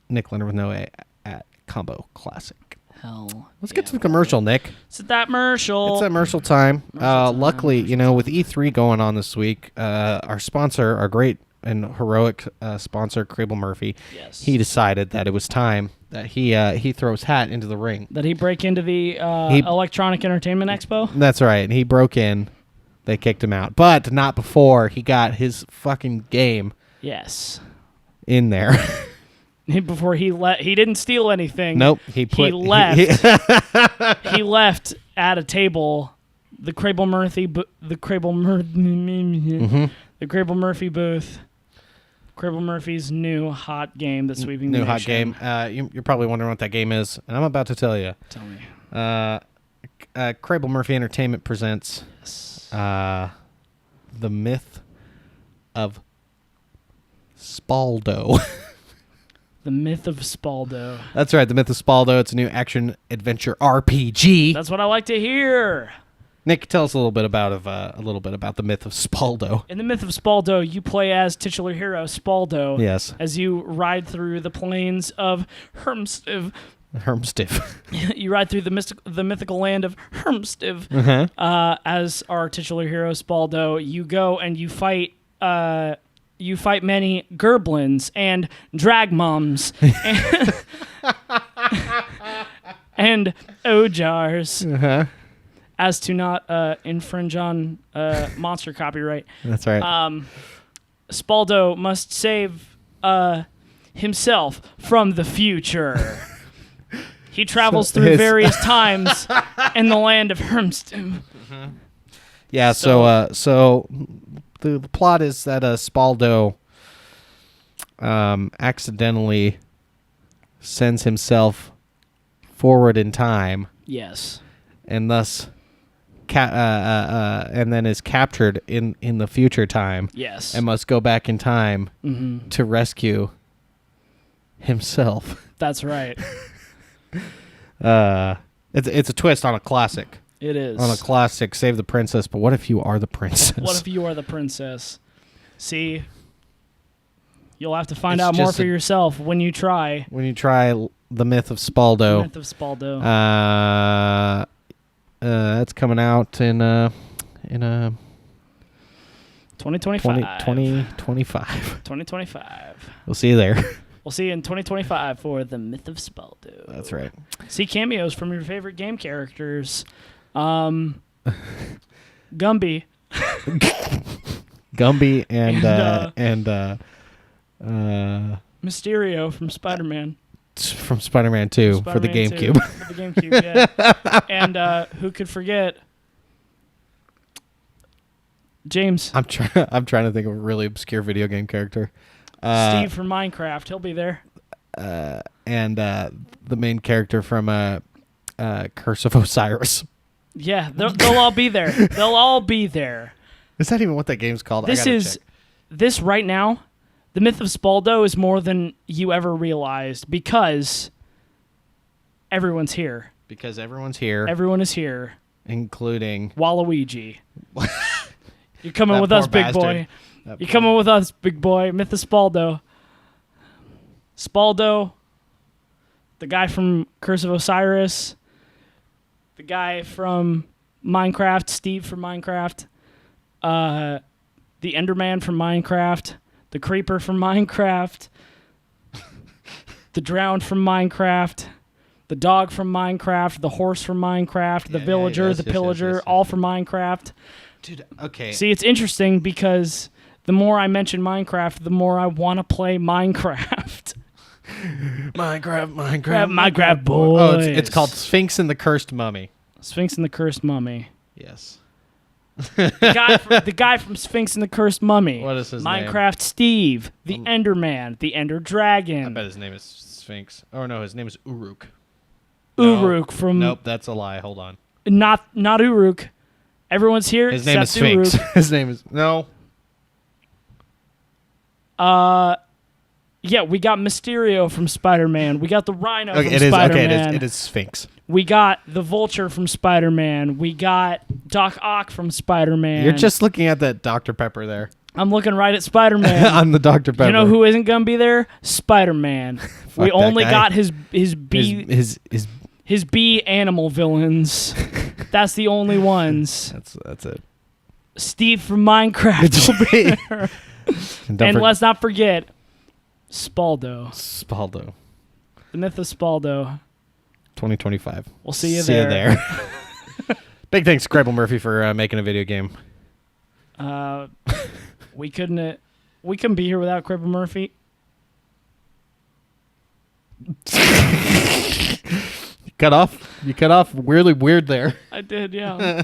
Nick Leonard with no A at Combo Classic. Hell. Let's get to the commercial, Nick. It's that commercial. It's that commercial time. Luckily, with E3 going on this week, our sponsor, our great and heroic sponsor, Kraeble Murphy, Yes. he decided that it was time that he throw his hat into the ring. That he break into the Electronic Entertainment Expo? That's right. He broke in. They kicked him out. But not before he got his fucking game Yes. in there. Before he didn't steal anything. Nope. He left. He left at a table. The Kraeble Murphy the Kraeble Murphy booth. Kraeble Murphy's new hot game that's sweeping the new nation. hot game. You're probably wondering what that game is, and I'm about to tell you. Tell me. Kraeble Murphy Entertainment presents the myth of Spaldo. The Myth of Spaldo. That's right, the myth of Spaldo. It's a new action adventure RPG. That's what I like to hear. Nick, tell us a little bit about the myth of Spaldo. In the Myth of Spaldo, you play as titular hero Spaldo. Yes. As you ride through the plains of Hermstiv. You ride through the mythical land of Hermstiv. As our titular hero Spaldo, you go and you fight many Gerblins and Dragmoms and Ojars. As to not infringe on monster copyright. That's right. Spaldo must save himself from the future. He travels through various times in the land of Hermstiv. Yeah, so the plot is that Spaldo accidentally sends himself forward in time. Yes. And thus and then is captured in the future time. Yes. And must go back in time Mm-hmm. to rescue himself. That's right. It's a twist on a classic. It is. On a classic, Save the Princess, but what if you are the princess? What if you are the princess? See, you'll have to find It's out more just for yourself when you try. When you try The Myth of Spaldo. Myth of Spaldo. That's coming out in 2025. 2025. 2025. We'll see you there. We'll see you in 2025 for The Myth of Spaldo. That's right. See cameos from your favorite game characters. Gumby. Gumby and Mysterio from Spider-Man. From Spider-Man 2 for the Spider-Man 2 GameCube. For the GameCube, yeah. And who could forget James? I'm trying to think of a really obscure video game character. Steve from Minecraft. He'll be there. And the main character from Curse of Osiris. Yeah, they'll all be there. They'll all be there. Is that even what that game's called? This right now, The Myth of Spaldo is more than you ever realized because everyone's here. Because everyone's here. Everyone is here. Including Waluigi. You're coming with us, big boy. You're coming with us, big boy. Myth of Spaldo. Spaldo, the guy from Curse of Osiris, the guy from Minecraft, Steve from Minecraft, the Enderman from Minecraft, the Creeper from Minecraft, the Drowned from Minecraft, the Dog from Minecraft, the Horse from Minecraft, the Villager, the Pillager, all from Minecraft. Dude, okay. See, it's interesting because the more I mention Minecraft, the more I want to play Minecraft. Minecraft boys. Oh, it's called Sphinx and the Cursed Mummy. Sphinx and the Cursed Mummy. Yes. The guy from Sphinx and the Cursed Mummy. What is his name? Minecraft Steve, the Enderman, the Ender Dragon. I bet his name is Sphinx. Oh no, his name is Uruk. Uruk from. Nope, that's a lie. Hold on. Not Uruk. Everyone's here. His name is Sphinx. Uruk. His name is no. Yeah, we got Mysterio from Spider-Man. We got the Rhino from Spider-Man. Spider-Man. It is Sphinx. We got the Vulture from Spider-Man. We got Doc Ock from Spider-Man. You're just looking at that Dr. Pepper there. I'm looking right at Spider-Man. On the Dr. Pepper. You know who isn't gonna be there? Spider-Man. We only guy. got his B animal villains. That's the only ones. That's it. Steve from Minecraft will be there. And let's not forget Spaldo. The Myth of Spaldo. 2025. We'll see you there. Big thanks to Kraeble Murphy for making a video game. We couldn't be here without Kraeble Murphy. You cut off weirdly weird there. I did, yeah.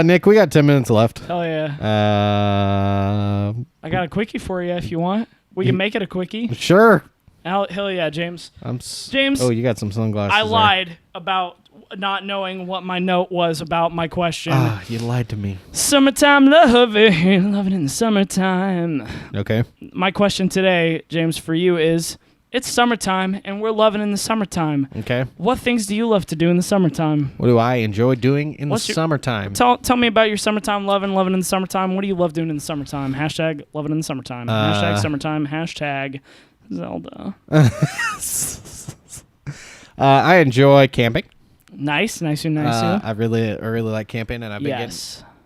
Nick, we got 10 minutes left. Hell yeah. I got a quickie for you if you want. We can make it a quickie. Sure. Hell yeah, James. James. Oh, you got some sunglasses. I lied about not knowing what my note was about my question. You lied to me. Summertime loving in the summertime. Okay. My question today, James, for you is, it's summertime and we're loving in the summertime. Okay. What things do you love to do in the summertime? What do I enjoy doing in the summertime? Tell me about your summertime loving in the summertime. What do you love doing in the summertime? Hashtag loving in the summertime. Hashtag summertime. Hashtag Zelda. I enjoy camping. Nice. I really like camping, and I've been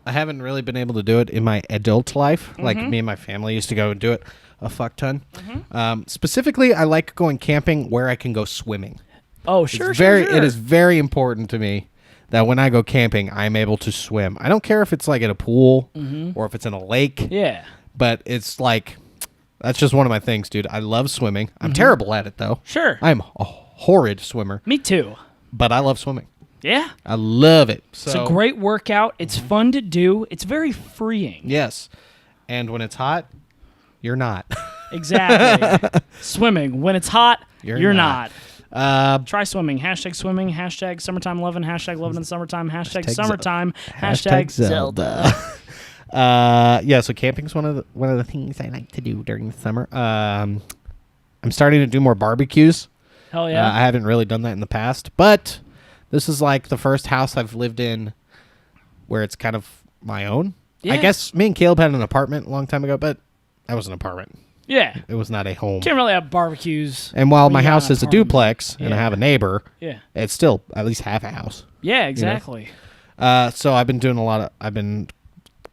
I haven't really been able to do it in my adult life. Mm-hmm. Like me and my family used to go and do it a fuck ton. Mm-hmm. Specifically, I like going camping where I can go swimming. Oh, sure. It is very important to me that when I go camping, I'm able to swim. I don't care if it's like at a pool or if it's in a lake. Yeah. But it's like, that's just one of my things, dude. I love swimming. I'm terrible at it, though. Sure. I'm a horrid swimmer. Me too. But I love swimming. Yeah. I love it. So, it's a great workout. It's fun to do. It's very freeing. Yes. And when it's hot, you're not. Exactly. Swimming. When it's hot, you're not. Try swimming. Swimming. Summertime loving. Loving in the summertime. Hashtag Summertime. Zelda. Yeah, so camping's one of the things I like to do during the summer. I'm starting to do more barbecues. Hell yeah. I haven't really done that in the past, but this is like the first house I've lived in where it's kind of my own. Yeah. I guess me and Caleb had an apartment a long time ago, but that was an apartment. Yeah. It was not a home. Can't really have barbecues. And while my house is a duplex and I have a neighbor, it's still at least half a house. Yeah, exactly. You know? So I've been doing I've been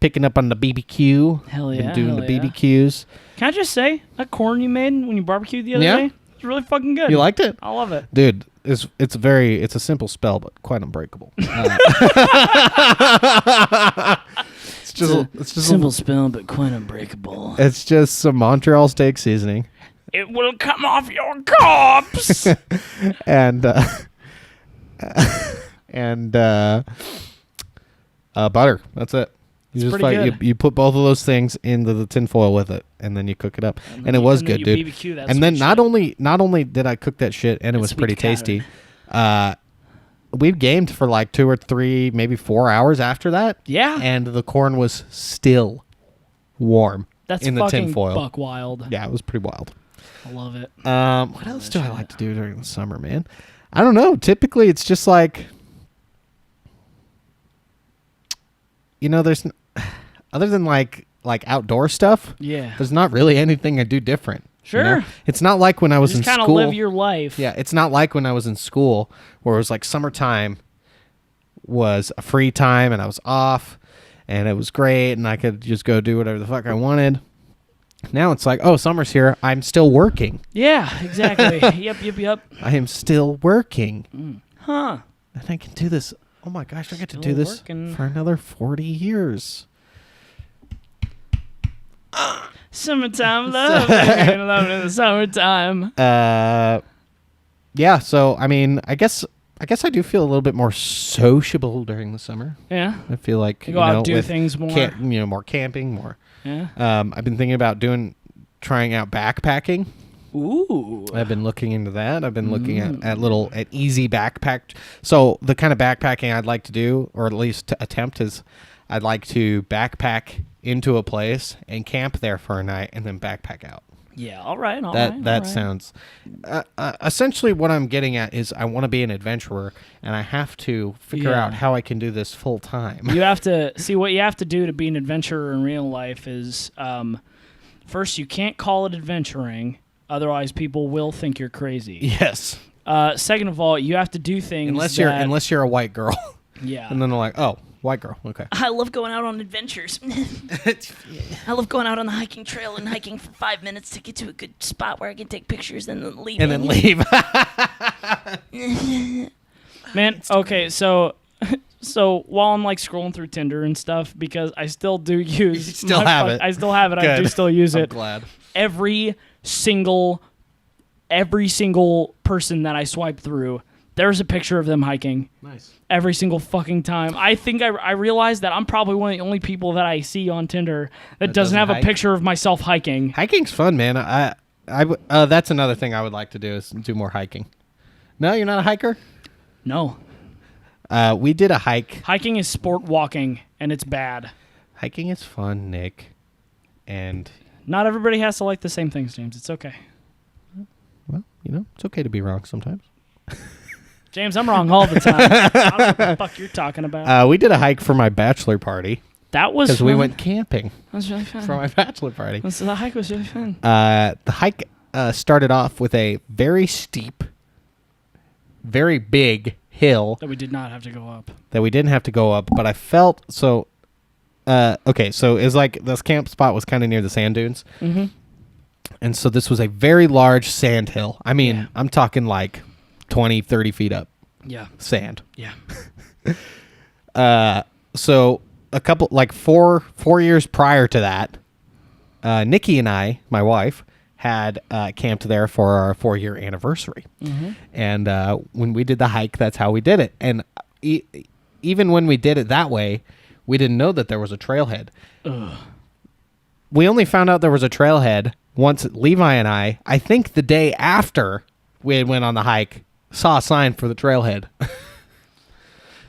picking up on the BBQ. Hell yeah. Been doing the BBQs. Can I just say, that corn you made when you barbecued the other day, it's really fucking good. You liked it? I love it. Dude, it's a simple spell, but quite unbreakable. It's just a simple spell, but quite unbreakable. It's just some Montreal steak seasoning. It will come off your corpse. and butter. That's it. You put both of those things into the tinfoil with it, and then you cook it up, and it was good, dude. BBQ that and then not only did I cook that shit, and it was pretty tasty. We've gamed for like 2 or 3, maybe 4 hours after that. Yeah, and the corn was still warm. That's in the tinfoil. Buck wild. Yeah, it was pretty wild. I love it. What else do I like to do during the summer, man? I don't know. Typically, it's just like, there's other than like outdoor stuff. Yeah, there's not really anything I do different. Sure. It's not like when I was in school. Just kind of live your life. Yeah, it's not like when I was in school where it was like summertime was a free time and I was off and it was great and I could just go do whatever the fuck I wanted. Now it's like, oh, summer's here. I'm still working. Yeah, exactly. Yep. I am still working. Huh. And I can do this. Oh my gosh, I get to do this for another 40 years. Summertime love. Love in the summertime. Yeah, so I mean, I guess I do feel a little bit more sociable during the summer. Yeah. I feel like you go out and do things more. More camping, more. Yeah. I've been thinking about trying out backpacking. Ooh. I've been looking into that. I've been looking at easy backpack. So the kind of backpacking I'd like to do, or at least to attempt, is I'd like to backpack into a place and camp there for a night and then backpack out. Yeah, all right. That sounds... essentially what I'm getting at is I want to be an adventurer and I have to figure out how I can do this full time. You have to... See, what you have to do to be an adventurer in real life is... first, you can't call it adventuring. Otherwise, people will think you're crazy. Yes. Second of all, you have to do things unless you're a white girl. Yeah. And then they're like, oh, white girl. Okay. I love going out on adventures. I love going out on the hiking trail and hiking for 5 minutes to get to a good spot where I can take pictures and then leave. And then leave. Man, okay, so while I'm like scrolling through Tinder and stuff, because I still do use... You still have it. I still have it. Good. I do still use it. I'm glad. Every single person that I swipe through, there's a picture of them hiking. Nice. Every single fucking time. I think I realized that I'm probably one of the only people that I see on Tinder that doesn't have a picture of myself hiking. Hiking's fun, man. That's another thing I would like to do is do more hiking. No, you're not a hiker? No. We did a hike. Hiking is sport walking, and it's bad. Hiking is fun, Nick. And... not everybody has to like the same things, James. It's okay. Well, it's okay to be wrong sometimes. James, I'm wrong all the time. I don't know what the fuck you're talking about. We did a hike for my bachelor party. That was fun. Because we went camping. That was really fun. For my bachelor party. So the hike was really fun. The hike started off with a very steep, very big hill. That we did not have to go up. That we didn't have to go up, but I felt so... okay, so it's like this camp spot was kind of near the sand dunes. Mm-hmm. And so this was a very large sand hill. I mean, I'm talking like 20, 30 feet up. Yeah. Sand. Yeah. So a couple, like four years prior to that, Nikki and I, my wife, had camped there for our 4-year anniversary. Mm-hmm. And when we did the hike, that's how we did it. And even when we did it that way, we didn't know that there was a trailhead. Ugh. We only found out there was a trailhead once Levi and I think the day after we went on the hike saw a sign for the trailhead.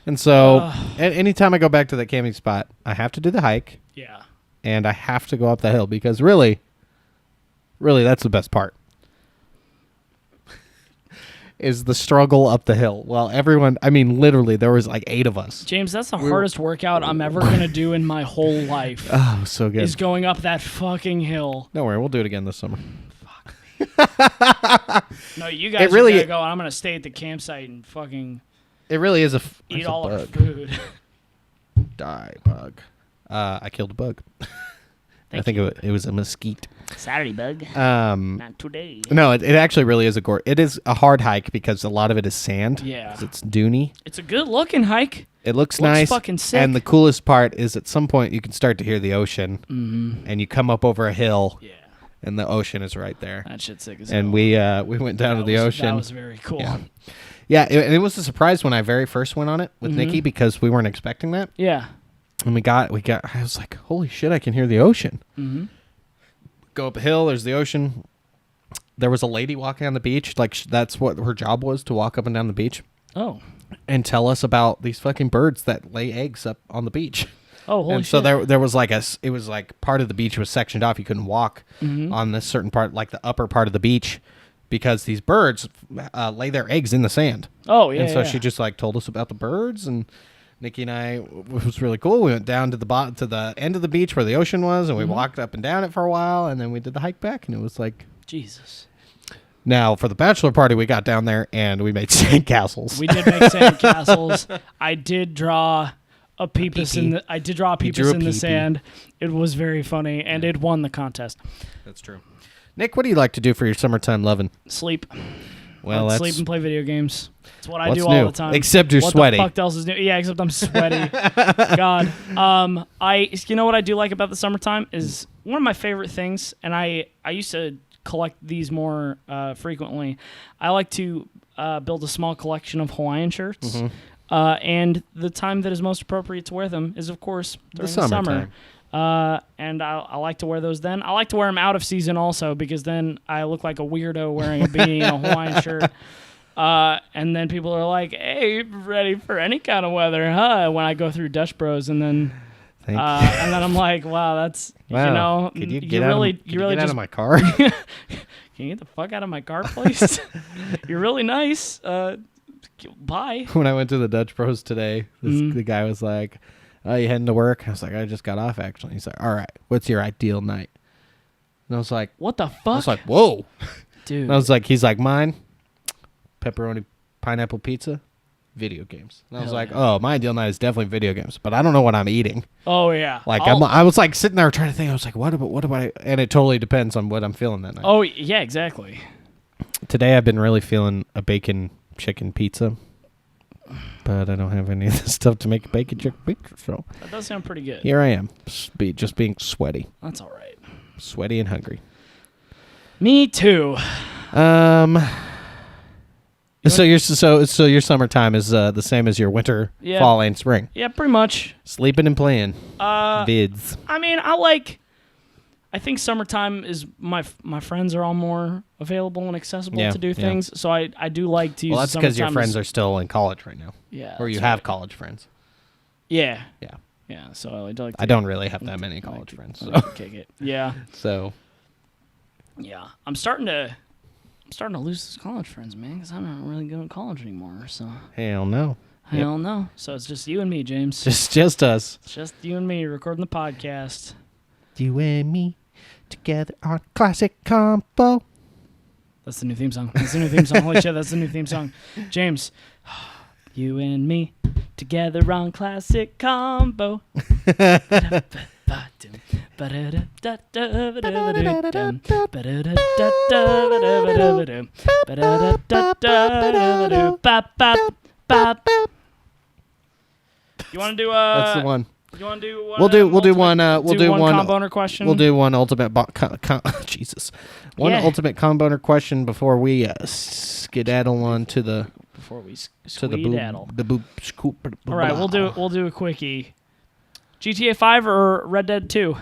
And so anytime I go back to that camping spot, I have to do the hike. Yeah. And I have to go up that hill because really, that's the best part. Is the struggle up the hill. Well, everyone, I mean, literally, there was like 8 of us. James, that's the hardest workout I'm ever going to do in my whole life. Oh, so good. Is going up that fucking hill. Don't worry, we'll do it again this summer. No, you guys really, gotta go. I'm going to stay at the campsite and fucking... It really is eat all our food. Die, bug. I killed a bug. I think it was a mesquite. Saturday, bug. Not today. No, it actually really is it is a hard hike because a lot of it is sand. Yeah. It's duny. It's a good looking hike. It looks nice. Fucking sick. And the coolest part is at some point you can start to hear the ocean. Mm-hmm. And you come up over a hill. Yeah. And the ocean is right there. That shit's sick as hell. And we went down to the ocean. That was very cool. Yeah, and it was a surprise when I very first went on it with Nikki because we weren't expecting that. Yeah. And we got. I was like, holy shit! I can hear the ocean. Mm-hmm. Go up a hill. There's the ocean. There was a lady walking on the beach. Like that's what her job was, to walk up and down the beach. Oh. And tell us about these fucking birds that lay eggs up on the beach. Oh, holy and shit. so there was it was like part of the beach was sectioned off. You couldn't walk on this certain part, like the upper part of the beach, because these birds lay their eggs in the sand. Oh, yeah. And so she just like told us about the birds, and Nikki and I, it was really cool. We went down to the end of the beach where the ocean was, and we walked up and down it for a while, and then we did the hike back, and it was like Jesus. Now, for the bachelor party, we got down there and we made sand castles. We did make sand castles. I did draw a peepus in the sand. It was very funny, and it won the contest. That's true. Nick, what do you like to do for your summertime loving? Sleep. Well, sleep and play video games. That's what I do new? all the time. Except you're sweaty. What the fuck else is new? Yeah, except I'm sweaty. God. You know what I do like about the summertime is one of my favorite things, and I used to collect these more frequently. I like to build a small collection of Hawaiian shirts. Mm-hmm. And the time that is most appropriate to wear them is, of course, during the summer. And I like to wear those then. I like to wear them out of season also, because then I look like a weirdo wearing a beanie and a Hawaiian shirt. And then people are like, hey, ready for any kind of weather, huh? When I go through Dutch Bros, and then and then I'm like, wow, that's, wow. Could you get out of my car? Can you get the fuck out of my car, please? You're really nice. Bye. When I went to the Dutch Bros today, the guy was like, oh, you heading to work? I was like, I just got off, actually. He's like, all right, what's your ideal night? And I was like, what the fuck? I was like, whoa. Dude. And I was like, he's like, mine, pepperoni pineapple pizza, video games. And I was like, oh, my ideal night is definitely video games, but I don't know what I'm eating. Oh, yeah. Like, I was like sitting there trying to think. I was like, what about I? And it totally depends on what I'm feeling that night. Oh, yeah, exactly. Today I've been really feeling a bacon chicken pizza, but I don't have any of the stuff to make a bacon chicken pizza, so that does sound pretty good. Here I am, just being sweaty. That's all right. Sweaty and hungry. Me too. So your summertime is the same as your winter, fall, and spring. Yeah, pretty much. Sleeping and playing. Vids. I mean, I think summertime is my friends are all more available and accessible to do things. So I do like to use. Well, that's because your friends are still in college right now. Yeah. Or you have college friends. Yeah. Yeah. Yeah. So I don't really have that many college friends. So kick it. Yeah. So. Yeah, I'm starting to lose those college friends, man, because I'm not really going to college anymore. So. Hell no. Hell no. So it's just you and me, James. Just us. It's just you and me recording the podcast. You and me together on Classic Combo. That's the new theme song. Holy shit, that's the new theme song. James, you and me together on Classic Combo. You want to do That's the one. You want to do one? We'll do one. We'll do one comboner question. We'll do one ultimate. Jesus, one ultimate comboner question before we skedaddle on to the. Before we the boob scoop. All right, we'll do a quickie. GTA 5 or Red Dead 2?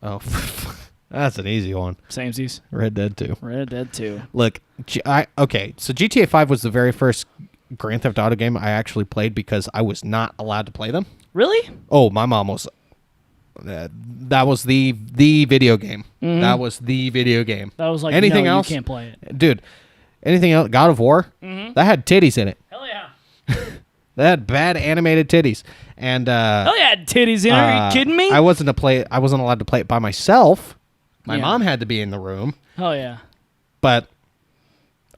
Oh, That's an easy one. Samesies. Red Dead 2. Red Dead 2. Look, okay, so GTA 5 was the very first Grand Theft Auto game I actually played because I was not allowed to play them. Really? Oh, my mom was. That was the video game. Mm-hmm. That was the video game. That was like, anything no, else? You can't play it. Dude, anything else? God of War? Mm-hmm. That had titties in it. Hell yeah. That had bad animated titties. And hell yeah, titties in it. Are you kidding me? I wasn't allowed to play it by myself. My mom had to be in the room. Hell yeah. But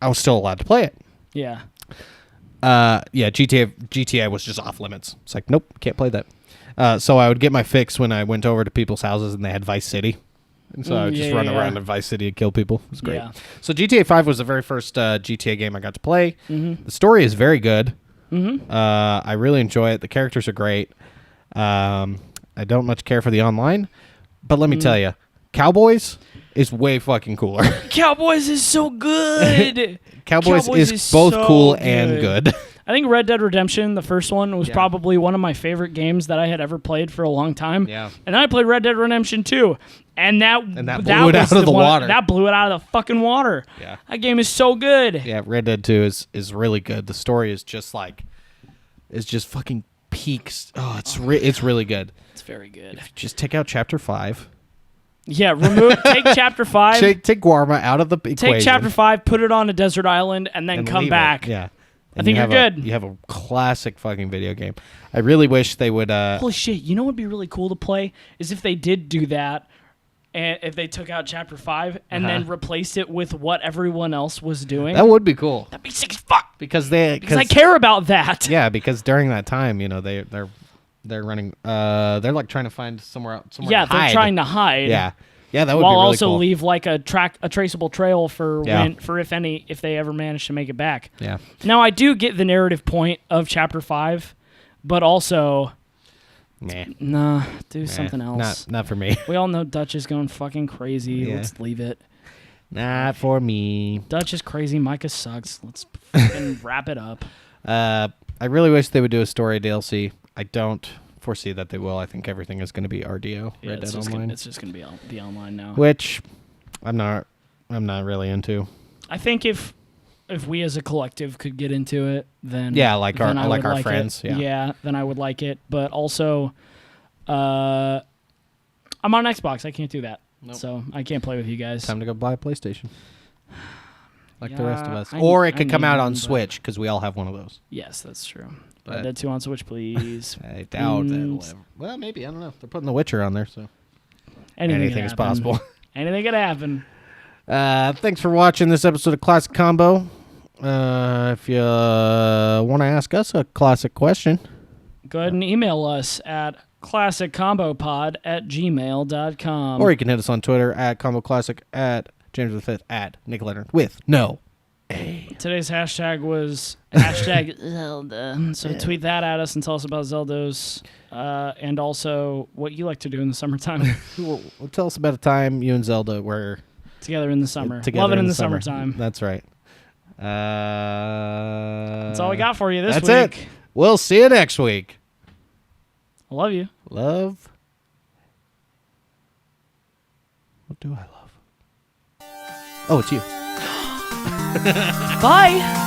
I was still allowed to play it. Yeah. GTA was just off limits. It's like, nope, can't play that. So I would get my fix when I went over to people's houses and they had Vice City. And so I would just run around in Vice City and kill people. It was great. Yeah. So GTA 5 was the very first GTA game I got to play. Mm-hmm. The story is very good. Mm-hmm. I really enjoy it. The characters are great. I don't much care for the online. But let me tell you, Cowboys is way fucking cooler. Cowboys is so good. Cowboys is both so cool and good. I think Red Dead Redemption, the first one, was probably one of my favorite games that I had ever played for a long time. Yeah. And then I played Red Dead Redemption 2. And that blew it out of the water. That blew it out of the fucking water. Yeah. That game is so good. Yeah, Red Dead 2 is really good. The story is just fucking peaks. Oh, it's really good. It's very good. Just take out Chapter 5. Yeah, take Chapter 5. Take Guarma out of the equation. Take Chapter 5, put it on a desert island, and then come back. Yeah. I think you're good. You have a classic fucking video game. I really wish they would... Holy shit, you know what would be really cool to play? Is if they did do that, and if they took out Chapter 5 and then replaced it with what everyone else was doing. That would be cool. That'd be sick as fuck. Because I care about that. Yeah, because during that time, they're running... they're like trying to find somewhere to hide. Yeah, they're trying to hide. Yeah. Yeah, that would while be really also cool. leave like a traceable trail for if they ever manage to make it back. Yeah. Now I do get the narrative point of Chapter 5, but also, do something else. Not for me. We all know Dutch is going fucking crazy. Yeah. Let's leave it. Not for me. Dutch is crazy. Micah sucks. Let's fucking wrap it up. I really wish they would do a story DLC. I don't foresee that they will. I think everything is going to be RDO. Yeah, Red Dead Online. It's just going to be online now. Which I'm not really into. I think if we as a collective could get into it, then like our friends. Then I would like it. But also, I'm on Xbox. I can't do that. Nope. So I can't play with you guys. Time to go buy a PlayStation. Like the rest of us. Or it could come out on Switch because we all have one of those. Yes, that's true. Red Dead 2 on Switch, please. I doubt that'll ever. Well, maybe. I don't know. They're putting The Witcher on there, so anything is possible. Anything could happen. Thanks for watching this episode of Classic Combo. If you want to ask us a classic question, go ahead and email us at classiccombopod@gmail.com. Or you can hit us on Twitter at ComboClassic, at James V, at Nick Leonard with no A. Today's hashtag was hashtag Zelda. So tweet that at us and tell us about Zeldas. And also what you like to do in the summertime. Well, tell us about a time you and Zelda were together in the summer. Love it in the summertime. That's right. That's all we got for you this week. That's it. We'll see you next week. I love you. Love. What do I love? Oh, it's you. Bye.